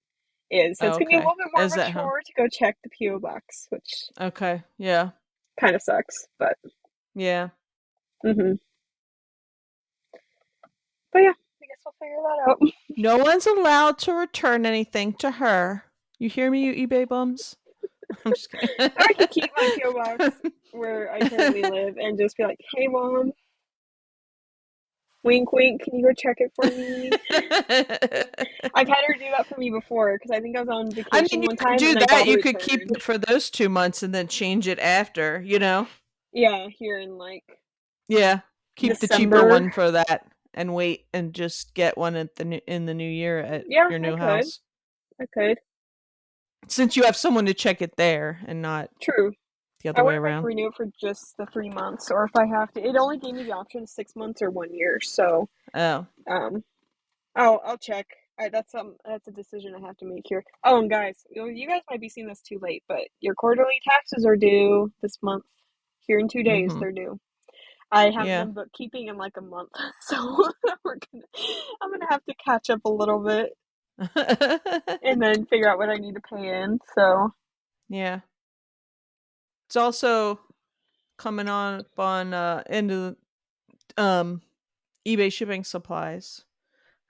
is. So Oh, it's gonna be a okay. little bit more of Is a that how? chore to go check the PO box, which Okay. Yeah. kind of sucks. But Yeah. mm-hmm. But yeah, I guess we'll figure that out. No one's allowed to return anything to her. You hear me, you eBay bums? I'm just kidding. Or I could keep my PO box where I currently live and just be like, "Hey, mom, wink, wink, can you go check it for me?" I've had her do that for me before because I think I was on I mean, vacation you one could time do and I that. got it You could keep returned. it for those 2 months and then change it after, you know? Yeah, here in like Yeah. Keep the cheaper December. one for that and wait and just get one at in the new year at Yeah, your I new could. house. I could. Since you have someone to check it there and not True. the I other way wonder if I can around. renew it for just the 3 months or if I have to. It only gave me the option of 6 months or 1 year. So, Oh. um, I'll check. That's a decision I have to make here. Oh, and guys, you guys might be seeing this too late, but your quarterly taxes are due this month. Here in 2 days, Mhm. they're due. I haven't Yeah. been bookkeeping in like a month, so I'm gonna have to catch up a little bit and then figure out what I need to pay in. So, Yeah. It's also coming on into um eBay shipping supplies.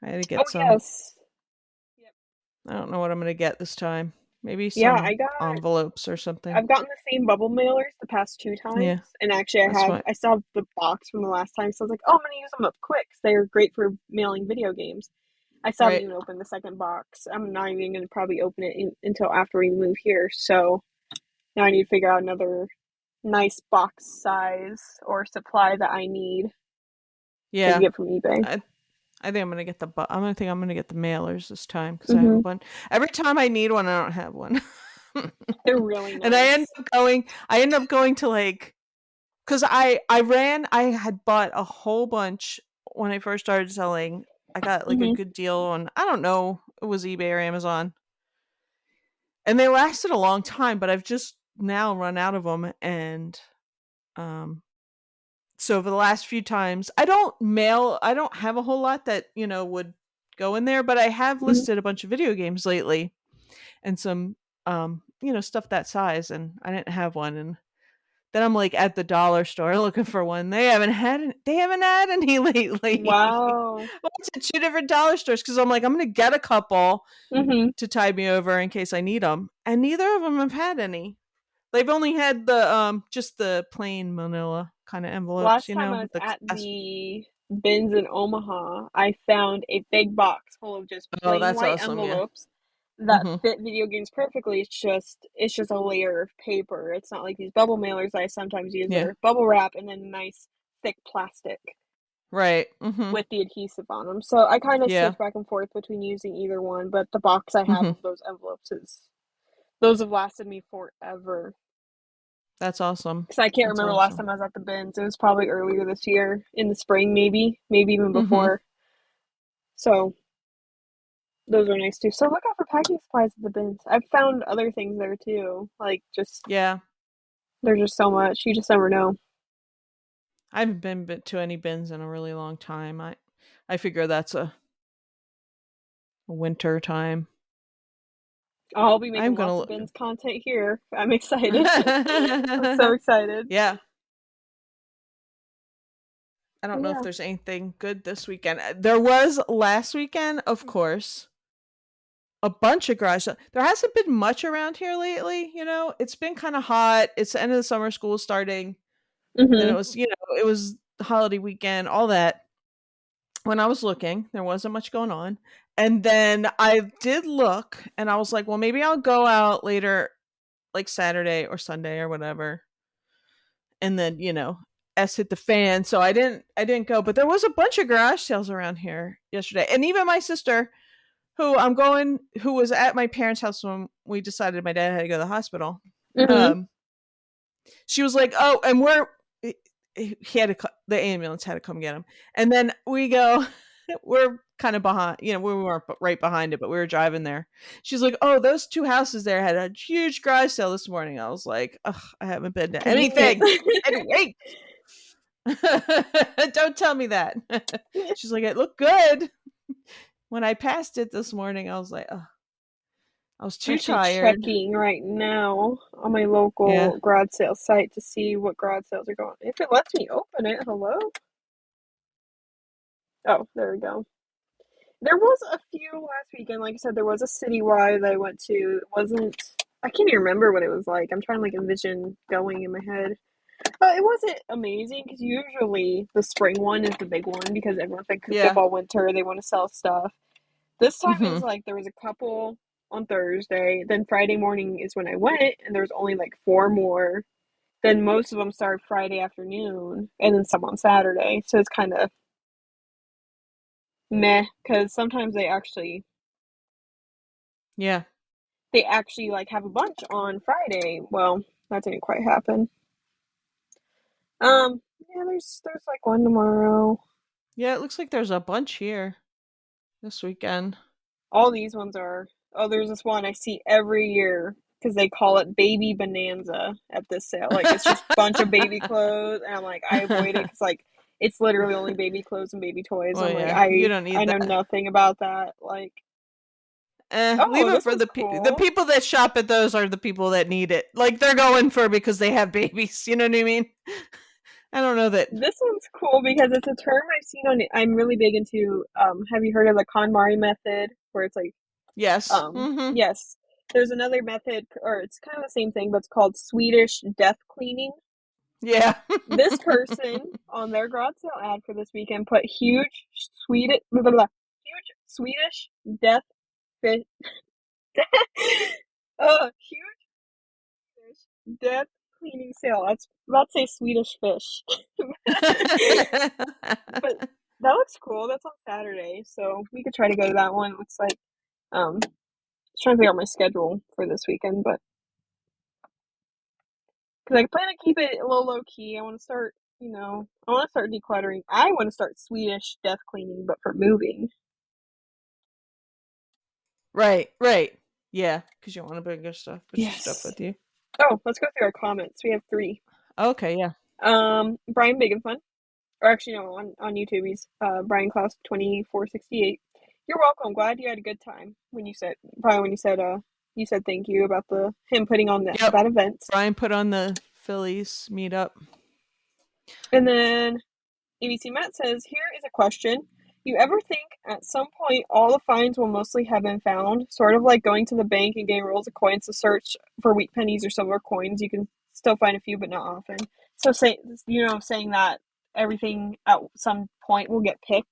I had to oh get some. yes, yep. I don't know what I'm gonna get this time. Maybe Yeah, some envelopes or something. I've gotten the same bubble mailers the past two times, Yeah, and actually that's what. I still have the box from the last time, so I was like, oh, I'm gonna use them up quick 'cause they're great for mailing video games. I still haven't Right. even opened the second box. I'm not even gonna probably open it until after we move here. So now I need to figure out another nice box size or supply that I need. that you Yeah. get from eBay. I I think I'm gonna get the I'm gonna get the mailers this time because I have a Hmm. bunch. Every time I need one, I don't have one, They're really and nice. I end up going to like because I had bought a whole bunch when I first started selling. I got like a Hmm. good deal on I don't know it was eBay or Amazon, and they lasted a long time. But I've just now run out of them, and um, so for the last few times, I don't have a whole lot that would go in there, but I have Hmm. listed a bunch of video games lately and some stuff that size, and I didn't have one, and then I'm like at the dollar store looking for one. They haven't had any lately. Wow. I went to two different dollar stores because I'm like I'm gonna get a couple Hmm. to tide me over in case I need them, and neither of them have had any. They've only had the just the plain manila kind of envelopes, Last time I was with the at glass. the bins in Omaha, I found a big box full of just Oh, plain that's white awesome, yeah. envelopes that Mhm. fit video games perfectly. It's just a layer of paper. It's not like these bubble mailers I sometimes use that Yeah. are bubble wrap and then nice thick plastic Right. Mhm. with the adhesive on them. So I kind of Yeah. switch back and forth between using either one, but the box I have Mhm. of those envelopes is those have lasted me forever. That's awesome. Because I can't That's remember the last awesome. time I was at the bins. It was probably earlier this year in the spring, maybe even Mhm. before. So those are nice too. So look out for packing supplies at the bins. I've found other things there too. Like just Yeah. there's just so much. You just never know. I haven't been to any bins in a really long time. I figure that's a winter time. I'll be making I'm gonna lots of look. bins content here. I'm excited. I'm so excited. Yeah. I don't know if Yeah. there's anything good this weekend. There was last weekend, of course. A bunch of there hasn't been much around here lately, It's been kind of hot. It's the end of the summer, school starting. Then Mhm. it was the holiday weekend, all that. When I was looking, there wasn't much going on. And then I did look and I was like, well, maybe I'll go out later, like Saturday or Sunday or whatever. And then, S hit the fan. So I didn't go. But there was a bunch of garage sales around here yesterday. And even my sister, who was at my parents' house when we decided my dad had to go to the hospital. Mhm. Um, she was like, "Oh, and he had to the ambulance had to come get him." And then we go, we're kind of behind, we weren't right behind it, but we were driving there. She's like, "Oh, those two houses there had a huge garage sale this morning." I was like, "Ugh, I haven't been to Dang anything." it. Anyway, don't tell me that. She's like, "It looked good." When I passed it this morning, I was like, "Oh, I was I'm too actually tired." checking right now on my Yeah. local garage sale site to see what garage sales are going. If it lets me open it, hello? Oh, there we go. There was a few last weekend. Like I said, there was a citywide that I went to. It wasn't. I can't even remember what it was like. I'm trying to like envision going in my head. It wasn't amazing because usually the spring one is the big one because everyone's like cooped up Yeah. all winter. They want to sell stuff. This time it was Mhm. like there was a couple on Thursday. Then Friday morning is when I went, and there was only like four more. Then most of them started Friday afternoon, and then some on Saturday. So it's kind of meh because sometimes Yeah. they actually like have a bunch on Friday. Well, that didn't quite happen. Yeah, there's like one tomorrow. Yeah, it looks like there's a bunch here this weekend. All these ones are. Oh, there's this one I see every year because they call it Baby Bonanza at this sale. Like it's just a bunch of baby clothes, and I'm like I avoid it because like it's literally only baby clothes and baby toys. Well, I'm like yeah, you I don't I need know that. nothing about that. Like Leave oh, it this for one's the cool. people that shop at those are the people that need it. Like they're going for because they have babies. You know what I mean? I don't know that. This one's cool because it's a term I've seen on. I'm really big into. Have you heard of the KonMari method, where it's like Yes. Mm-hmm. yes. There's another method, or it's kind of the same thing, but it's called Swedish death cleaning. Yeah. This person on their garage sale ad for this weekend put huge Swedish, blah, blah, blah, huge Swedish death fish, huge death cleaning sale. Let's say Swedish fish, but That looks cool. That's on Saturday, so we could try to go to that one. Looks like just trying to figure out my schedule for this weekend, but because I plan to keep it a little low key. I want to start, I want to start decluttering. I want to start Swedish death cleaning, but for moving. Right, right. Yeah, because you want to bring your stuff, put your stuff Yes. with you. Oh, let's go through our comments. We have three. Okay, yeah. Brian Big and Fun, or actually no, on YouTube he's Brian Klaus 2468. You're welcome. Glad you had a good time when you said Brian when you said thank you about the him putting on Yep. that event. Brian put on the Phillies meetup. And then ABC Matt says, here is a question. You ever think at some point all the finds will mostly have been found? Sort of like going to the bank and getting rolls of coins to search for wheat pennies or silver coins. You can still find a few, but not often. So saying that everything at some point will get picked.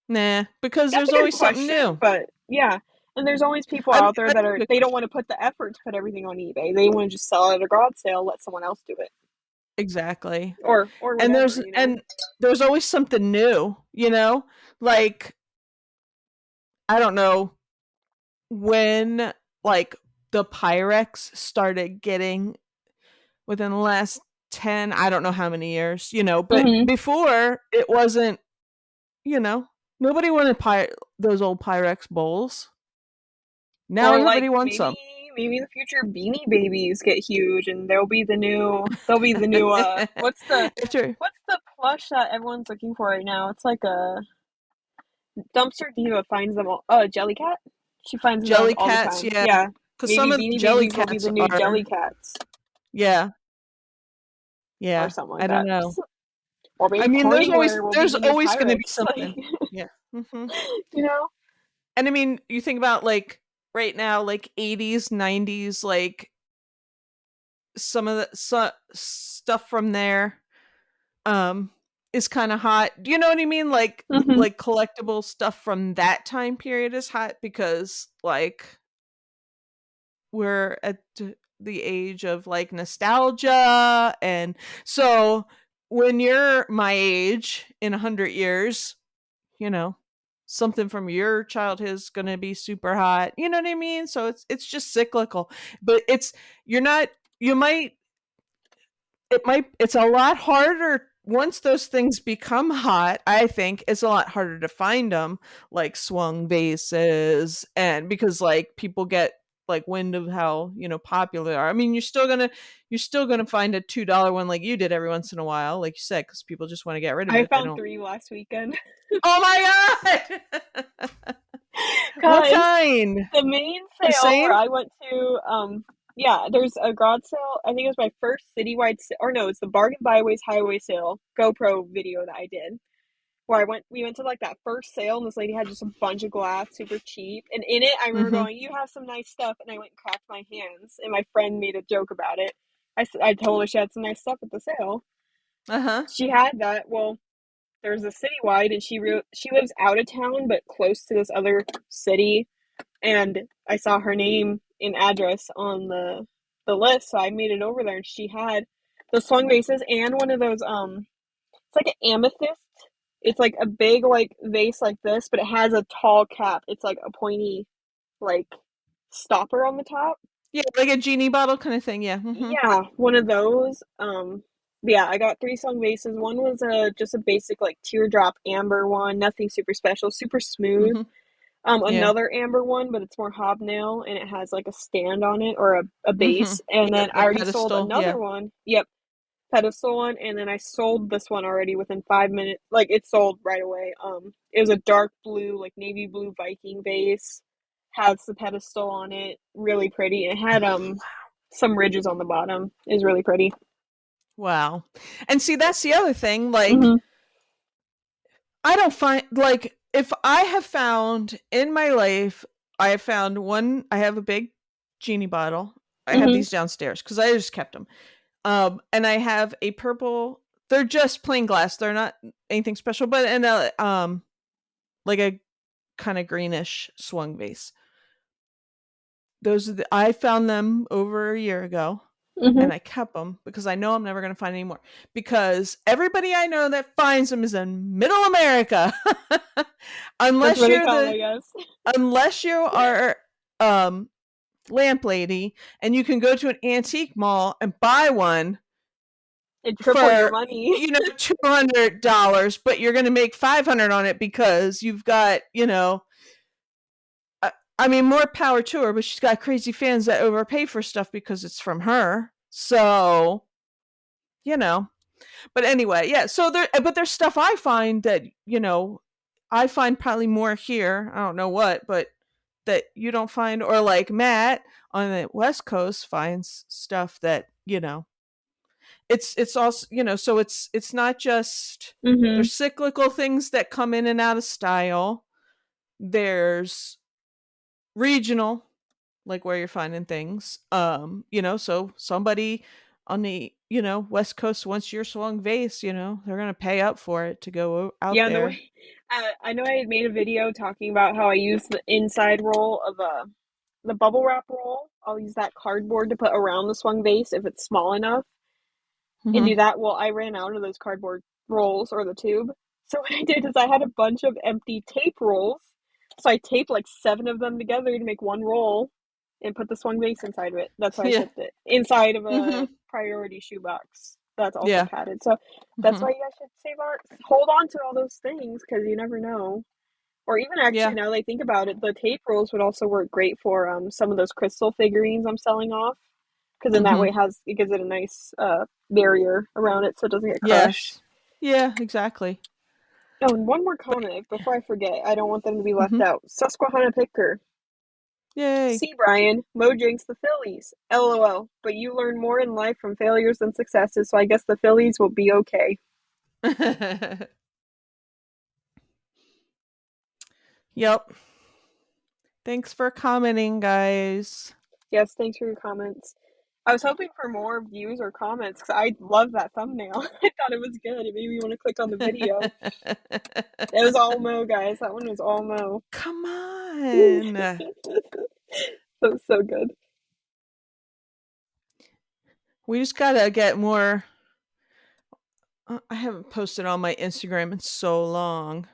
Nah, because That's there's a good always something question, new. but yeah. And there's always people I mean, out there that's that a good they don't question. want to put the effort to put everything on eBay. They want to just sell it at a garage sale, let someone else do it. Exactly. Or And whatever, you know. there's always something new, you know? Like, I don't know when like the Pyrex started getting within the last 10, I don't know how many years, but Hmm. before it wasn't, you know, nobody wanted those old Pyrex bowls. Now Or like everybody wants maybe them. maybe in the future Beanie Babies get huge and they'll be the new After what's the plush that everyone's looking for right now? It's like a dumpster diva finds them all. Oh, Jellycat? She finds them all the Jellycats, time. yeah, Yeah. because some Maybe of the Beanie Babies will be Jellycats the new are, Jellycats yeah, or yeah. something like I don't that. know. Or I maybe mean, Corningware will be there's the new always going to be Pyrex. something. Yeah. Hmm. You know? And I mean, you think about like right now, like 80s, 90s, like some of the stuff from there um is kind of hot. Do you know what I mean? Hmm. Like collectible stuff from that time period is hot because like we're at the age of like nostalgia, and so when you're my age in 100 years, you know, something from your childhood is going to be super hot. You know what I mean? So it's just cyclical. But you're not you might it's a lot harder once those things become hot. I think it's a lot harder to find them, like swung vases, and because like people get like wind of how popular they are. I mean, you're still gonna find a $2 one like you did every once in a while, like you said, because people just want to get rid of I it. They found don't. three last weekend. Oh my god! What Cause kind? the main The sale where same? I went to, yeah, there's a garage sale. I think it was my first citywide, or no, it's the Bargain Byways Highway Sale GoPro video that I did. Where we went to like that first sale, and this lady had just a bunch of glass, super cheap. And in it, I remember Mm-hmm. going, "You have some nice stuff," and I went and cracked my hands. And my friend made a joke about it. I told her she had some nice stuff at the sale. Uh-huh. She had that. Well, there's a citywide, and she lives out of town, but close to this other city, and I saw her name and address on the list, so I made it over there, and she had the swung vases and one of those it's like an amethyst. It's like a big like vase like this, but it has a tall cap. It's like a pointy like stopper on the top. Yeah, like a genie bottle kind of thing. Yeah. Mm-hmm. Yeah, one of those. Yeah, I got three swung vases. One was just a basic like teardrop amber one, nothing super special, super smooth. Mm-hmm. Yeah. Another amber one, but it's more hobnail and it has like a stand on it or a Mm-hmm. base. And Yeah, then I the already sold pedestal. Yeah. another one. Yep, pedestal one. And then I sold this one already within 5 minutes. Like it sold right away. It was a dark blue, like navy blue Viking vase. Has the pedestal on it, really pretty. It had some ridges on the bottom. It was really pretty. Wow. And see, that's the other thing. Like, Hmm. I don't find, like, if I have found in my life, I have found one, I have a big genie bottle. I have Hmm. these downstairs because I just kept them. And I have a purple, they're just plain glass. They're not anything special, but in like a kind of greenish swung vase. I found them over a year ago. Mhm. and I kept them because I know I'm never going to find any more. Because everybody I know that finds them is in Middle America, That's unless where they you're come, the I guess. unless you are um lamp lady and you can go to an antique mall and buy one And triple your for money. $200, but you're going to make 500 on it because you've got I mean, more power to her, but she's got crazy fans that overpay for stuff because it's from her. So, you know. But anyway, yeah. So but there's stuff I find that I find probably more here. I don't know what, but that you don't find, or like Matt on the West Coast finds stuff that it's also so it's not just Mhm. there's cyclical things that come in and out of style. There's regional, like where you're finding things. So somebody on the West Coast wants your swung vase, they're gonna pay up for it to go out Yeah, and the there. way I know I had made a video talking about how I use the inside roll of the bubble wrap roll. I'll use that cardboard to put around the swung vase if it's small enough and do Mm-hmm. that. Well, I ran out of those cardboard rolls or the tube. So what I did is I had a bunch of empty tape rolls. So I taped like 7 of them together to make one roll and put the swung vase inside of it. That's how I Yeah. shipped it. Inside of Mm-hmm. a priority shoebox that's also Yeah. padded. So that's Mm-hmm. why you guys should hold on to all those things because you never know. Or even actually, Yeah. now that I think about it, the tape rolls would also work great for some of those crystal figurines I'm selling off because then that Mm-hmm. way it gives it a nice barrier around it so it doesn't get crushed. Yes. Yeah. Exactly. Oh, and one more But comment before I forget. I don't want them to be left mm-hmm. out. Susquehanna Picker. Yay. See, Brian, Mo drinks the Phillies. LOL. But you learn more in life from failures than successes, so I guess the Phillies will be okay. Yep. Thanks for commenting, guys. Yes, thanks for your comments. I was hoping for more views or comments because I love that thumbnail. I thought it was good. It made me want to click on the video. It was all Mo, guys. That one was all Mo. Come That on. was so good. We just gotta get more. I haven't posted on my Instagram in so long.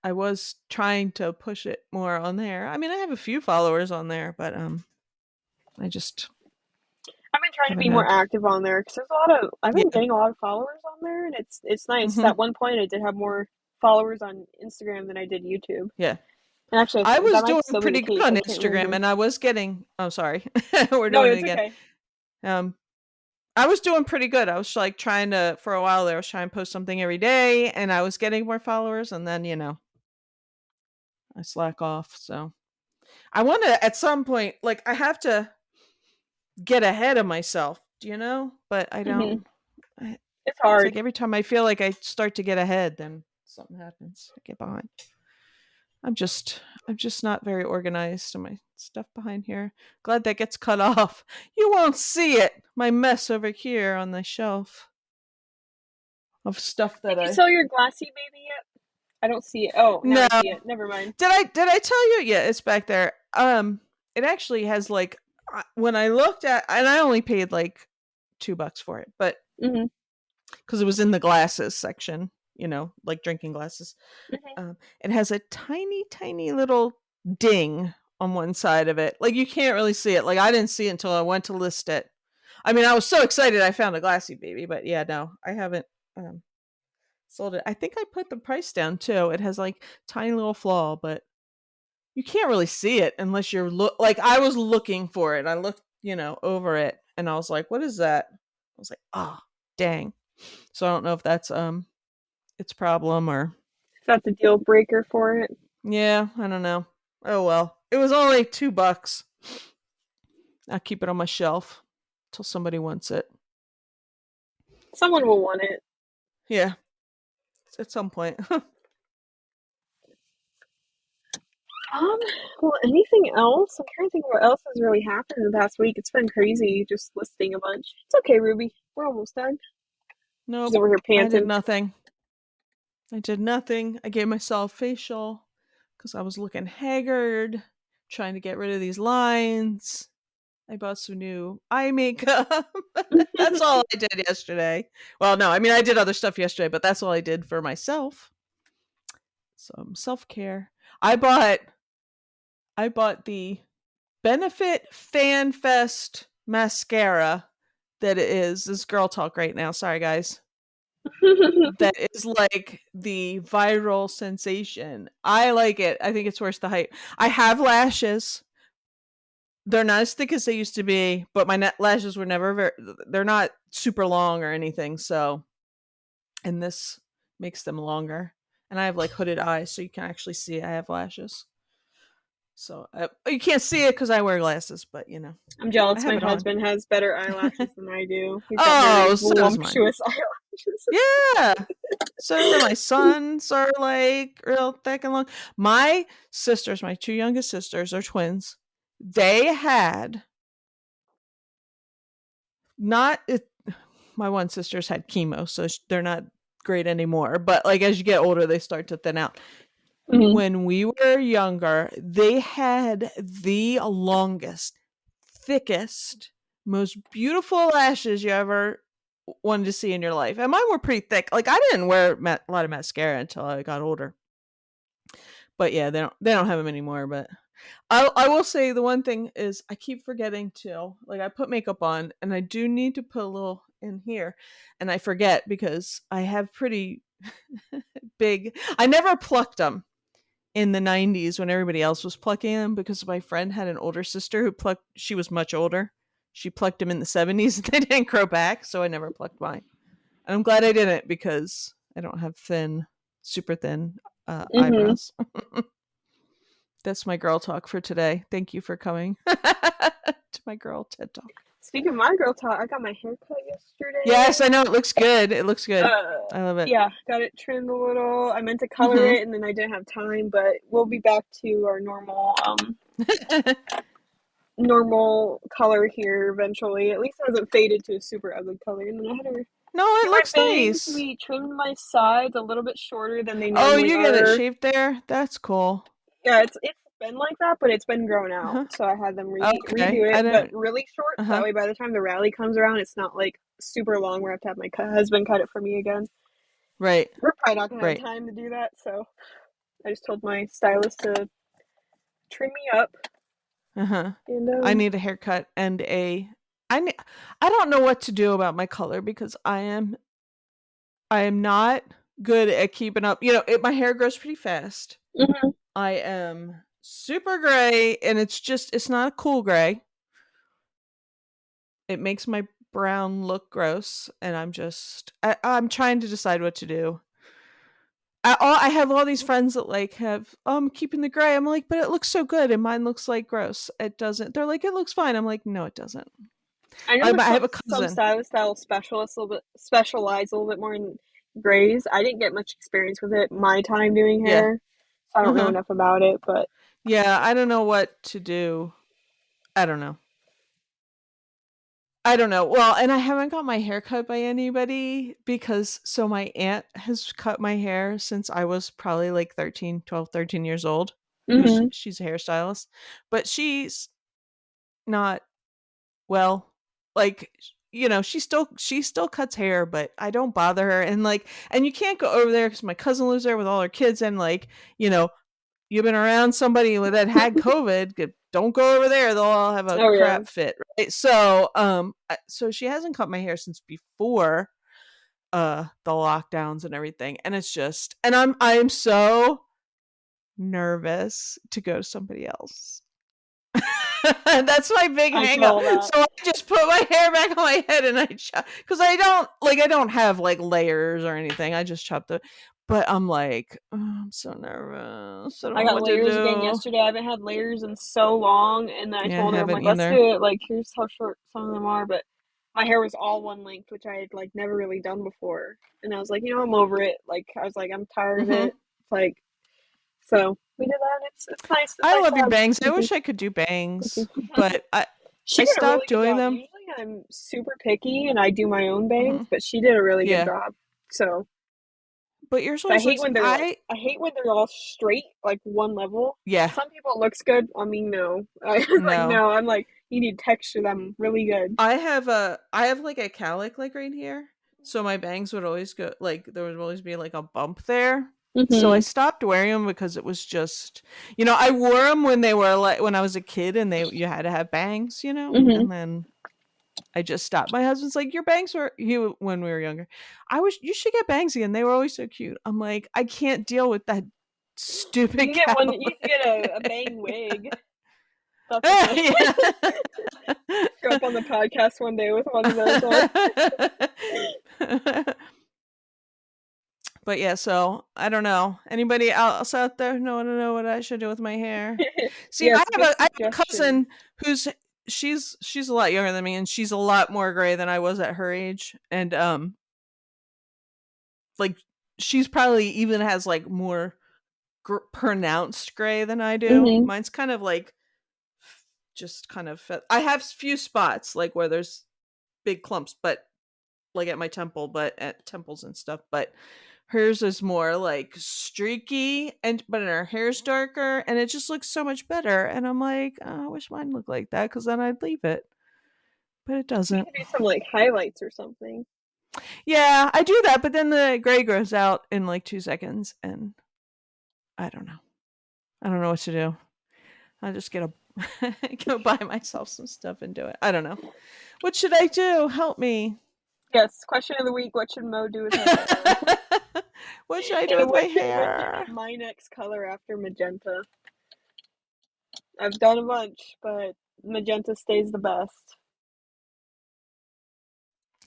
I was trying to push it more on there. I mean, I have a few followers on there, but I just I've been trying to haven't be more had. active on there because there's a lot of I've been Yeah. getting a lot of followers on there, and it's nice. Hmm. At one point, I did have more followers on Instagram than I did YouTube. Yeah. And actually, I that was might doing still be the pretty good case. on I can't Instagram, remember. and I was getting. Oh, sorry, we're No, doing it it's again. okay. Um, I was doing pretty good. I was like trying to for a while there. I was trying to post something every day, and I was getting more followers, and then I slack off. So I want to at some point, like I have to get ahead of myself, But I Hmm. don't. I, It's it's hard. like every time I feel like I start to get ahead, then something happens. I get behind. I'm just I'm just not very organized to my stuff behind here. Glad that gets cut off. You won't see it. My mess over here on the shelf of stuff Did that you I. sell your glassy baby yet? I don't see it. Oh, now No. I see it. Never mind. Did I tell you? Yeah, it's back there. It actually has like when I looked at and I only paid like $2 for it, but Hmm. because it was in the glasses section, like drinking glasses. Hmm. It has a tiny, tiny little ding on one side of it. Like you can't really see it. Like I didn't see it until I went to list it. I mean, I was so excited I found a glassy baby, but yeah, no, I haven't um, sold it. I think I put the price down too. It has like tiny little flaw, but you can't really see it unless you're like I was looking for it. I looked, over it and I was like, "What is that?" I was like, "Oh, dang." So I don't know if that's its problem or Is that the deal breaker for it? yeah, I don't know. Oh well. It was only $2. I'll keep it on my shelf till somebody wants it. Someone will want it. Yeah, at some point. Um, well, anything else? I'm trying to think of what else has really happened in the past week. It's been crazy just listing a bunch. It's okay, Ruby. We're almost done. She's Nope. over here I did panting. nothing. I did nothing. I gave myself facial because I was looking haggard, trying to get rid of these lines. I bought some new eye makeup. That's all I did yesterday. Well, no, I mean I did other stuff yesterday, but that's all I did for myself. Some self-care. I bought the Benefit Fan Fest mascara that is this girl talk right now. Sorry guys. That is like the viral sensation. I like it. I think it's worth the hype. I have lashes. They're not as thick as they used to be, but my lashes were never very, they're not super long or anything. So, and this makes them longer. And I have like hooded eyes, so you can actually see I have lashes. So you can't see it because I wear glasses, but I'm I jealous. have My it on. husband has better eyelashes than I do. He's got very Oh, so does mine. voluptuous eyelashes. Yeah. So do my sons are like real thick and long. My sisters, my two youngest sisters, are twins. They had not it, my one sister's had chemo, so they're not great anymore. But like as you get older, they start to thin out. Hmm. When we were younger, they had the longest, thickest, most beautiful lashes you ever wanted to see in your life. And mine were pretty thick. Like I didn't wear a lot of mascara until I got older. But yeah, they don't have them anymore. But I will say the one thing is I keep forgetting to like I put makeup on and I do need to put a little in here, and I forget because I have pretty big. I never plucked them in the 90s when everybody else was plucking them because my friend had an older sister who plucked. She was much older. She plucked them in the 70s and they didn't grow back, so I never plucked mine. And I'm glad I didn't because I don't have super thin Hmm. eyebrows. That's my girl talk for today. Thank you for coming to my girl TED Talk. Speaking of my girl talk, I got my hair cut Yes, I yesterday. know it looks good. It looks good. I love it. Yeah, got it trimmed a little. I meant to color Mm-hmm. it and then I didn't have time, but we'll be back to our normal color here eventually. At least it hasn't faded to a super ugly color. And then I had her No, do it my looks bangs. nice. We trimmed my sides a little bit shorter than they Oh, normally you get it are. shaved there? That's cool. Yeah, it's been like that, but it's been grown out. Uh-huh. So I had them Okay. redo I it, but don't. really short. So that Uh-huh. way, by the time the rally comes around, it's not like super long where I have to have my husband cut it for me again. Right. We're probably not gonna have Right. time to do that, so I just told my stylist to trim me up. Uh-huh. And I need a haircut and a I ne- I don't know what to do about my color because I am not good at keeping up. My hair grows pretty fast. mhm, I am super gray and it's not a cool gray. It makes my brown look gross and I'm trying to decide what to do. I have all these friends that like have keeping the gray. I'm like, but it looks so good, and mine looks like gross. It doesn't. They're like, it looks fine. I'm like, no, it doesn't. I know I there's have a some cousin. stylists that'll specialists a little bit specialize a little bit more in grays. I didn't get much experience with it my time doing Yeah. hair, so I Uh don't know huh. enough about it. But Yeah. I don't know what to do. I don't know. I don't know. Well, and I haven't got my hair cut by anybody because so my aunt has cut my hair since I was probably like 13, 12, 13 years old because hmm. she's a hairstylist. But she's not well, like she still cuts hair, but I don't bother her. And you can't go over there because my cousin lives there with all her kids, and you know you've been around somebody that had COVID. Don't go over there; they'll all have a Oh yeah, crap fit, right? So she hasn't cut my hair since before the lockdowns and everything, and it's just, and I'm so nervous to go to somebody else. That's my big I hang up. feel that. So I just put my hair back on my head and I chop because I don't have like layers or anything. I just chop the but I'm like, "Oh, I'm so nervous. I don't I know got what to layers again do." yesterday. I haven't had layers in so long, and then I Yeah, I told her, I'm haven't like, let's either. do it. Like, here's how short some of them are. But my hair was all one length, which I had like never really done before. And I was like, I'm over it. Like, I was like, I'm tired of it. Mhm. It's like, so we did that. And it's nice. It's I nice to love your have bangs. I something. wish I could do Thank you. bangs, but I She I did a really stopped good doing job. them. Usually I'm super picky and I do my own bangs, Mhm. but she did a really good Yeah. job. So But yours So always looks I I hate when they're all straight, like one level. yeah, Some people it looks good. On me, no. I like no. no. I'm like you need to texture them really good. I have like a cowlick like right here. So my bangs would always go like there would always be like a bump there. So I Mhm. stopped wearing them because it was just, I wore them when they were like when I was a kid and they you had to have bangs, Mhm. and then I just stopped. My husband's like, "Your bangs were when we were younger. I wish you should get bangs again. They were always so cute." I'm like, I can't deal with that You stupid can get one. You cowlick. can get a bang wig. That's a thing. Yeah. Show up on the podcast one day with one of those on. But yeah, so I don't know. Anybody else out there know what I should do with my hair? See, Yes, good I have a suggestions. cousin who's she's a lot younger than me, and she's a lot more gray than I was at her age, and like she's probably even has like more pronounced gray than I do. Mhm. Mine's kind of like just kind of I have few spots like where there's big clumps, but like at my temple, but at temples and stuff, but hers is more like streaky and but her hair's darker and it just looks so much better and I'm like, oh, I wish mine looked like that cuz then I'd leave it. But it You doesn't. could do some like highlights or something. Yeah, I do that, but then the gray grows out in like 2 seconds and I don't know. I don't know what to do. I'll just get a go buy myself some stuff and do it. I don't know. What should I do? Help me. Yes, question of the week, what should Mo do with her hair? What should I do And with my when should hair? my next color after magenta? I've done a bunch, but magenta stays the best.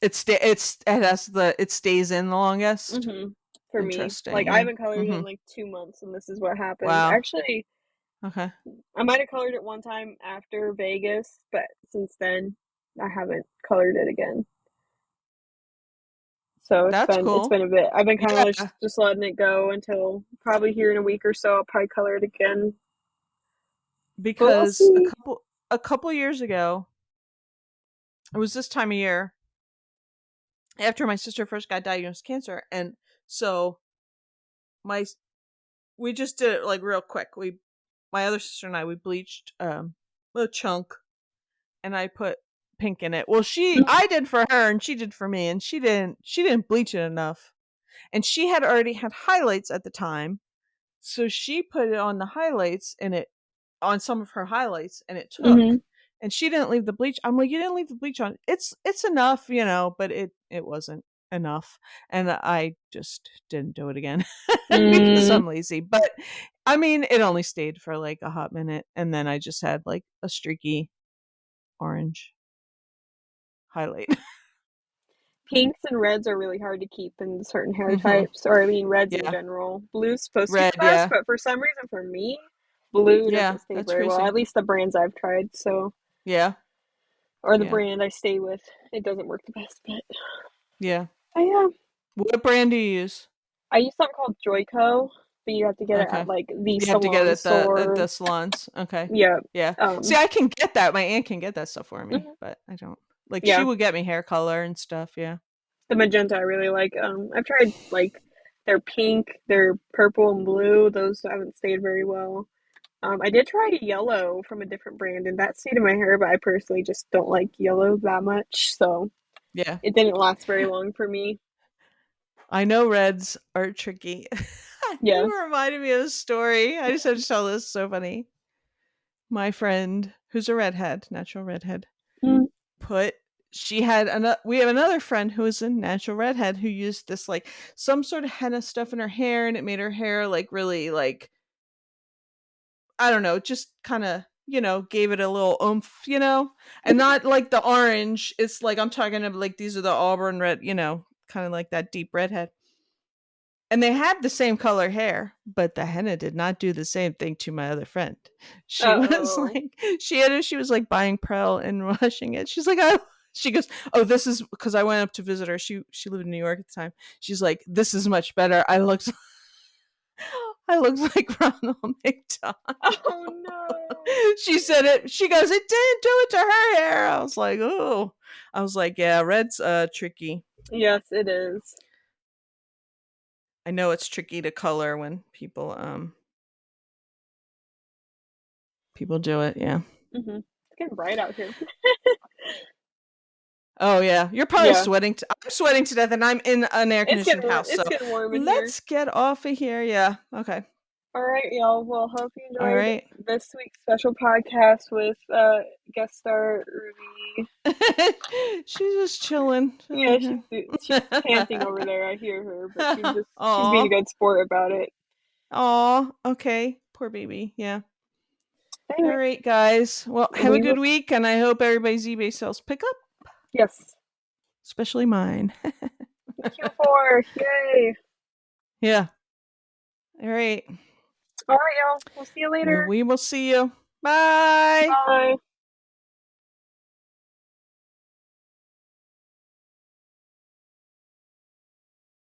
It stays in the longest. For me. Like I Interesting. haven't colored it in Mhm. like 2 months and this is what happened. Wow. Actually, Okay. I might have colored it one time after Vegas, but since then I haven't colored it again. So That's it's cool. been a bit. I've been kind of Yeah, just letting it go until probably here in a week or so. I'll probably color it again, but we'll because see. a couple years ago, it was this time of year after my sister first got diagnosed with cancer, and so my we just did it like real quick. My other sister and I we bleached a chunk, and I put pink in it. Well, I did for her, and she did for me, and she didn't bleach it enough, and she had already had highlights at the time, so she put it on the highlights, and it on some of her highlights and it took. Mm-hmm. And she didn't leave the bleach. I'm like, you didn't leave the bleach on. It's enough, but it wasn't enough. And I just didn't do it again because Mm, I'm lazy. But I mean, it only stayed for like a hot minute and then I just had like a streaky orange highlight. pinks and reds are really hard to keep in certain hair Mhm. types, or I mean reds in Yeah. general. Blue's supposed to be Red, the best, yeah. but for some reason for me, blue Yeah, doesn't stay that's very well. crazy. At least the brands I've tried, so Yeah. or the Yeah. brand I stay with, it doesn't work the best. Yeah. But yeah, What brand do you use? I use something called Joico, but you have to get it at Okay. like the You have to get it salon at the store. salons. Okay. Yeah. Yeah. See, Um. I can get that. My aunt can get that stuff for me, Mhm. but I don't. Like she Yeah. would get me hair color and stuff. Yeah. The magenta I really like. I've tried like their pink, their purple and blue. Those haven't stayed very well. I did try yellow from a different brand, and that stayed in my hair, but I personally just don't like yellow that much, so Yeah. it didn't last very long for me. I know reds are tricky. Yeah. You reminded me of a story. I just have to tell this. So funny. My friend, who's a redhead, natural redhead, Mm, put she had another. We have another friend who is a natural redhead who used this like some sort of henna stuff in her hair, and it made her hair like really like I don't know, just kind of, gave it a little oomph, and not like the orange. It's like I'm talking about like these are the auburn red, kind of like that deep redhead. And they had the same color hair, but the henna did not do the same thing to my other friend. She was uh-oh. like, she was like buying Prel and washing it. She's like, oh, she goes, oh, this is because I went up to visit her. She lived in New York at the time. She's like, this is much better. I looked like Ronald McDonald. Oh no. She said it. She goes, it didn't do it to her hair. I was like, oh. I was like, yeah, red's tricky. Yes, it is. I know it's tricky to color when people do it. Yeah. It's getting bright out here. Oh yeah, you're probably Yeah, sweating. I'm sweating to death, and I'm in an air it's conditioned getting house. it's So getting warm in here. let's get off of here. Yeah. Okay. All right, y'all. Well, hope you All enjoyed right. this week's special podcast with guest star Ruby. She's just chilling. Yeah, she's panting over there. I hear her, but she's being a Aw. good sport about it. Aw. Okay. Poor baby. Yeah. All Anyway, right, guys. Well, have a we good will. week, and I hope everybody's eBay sales pick up, Yes, especially mine. Q4. Yay! Yeah. All right. All right, y'all. We'll see you later. We will see you. Bye. Bye.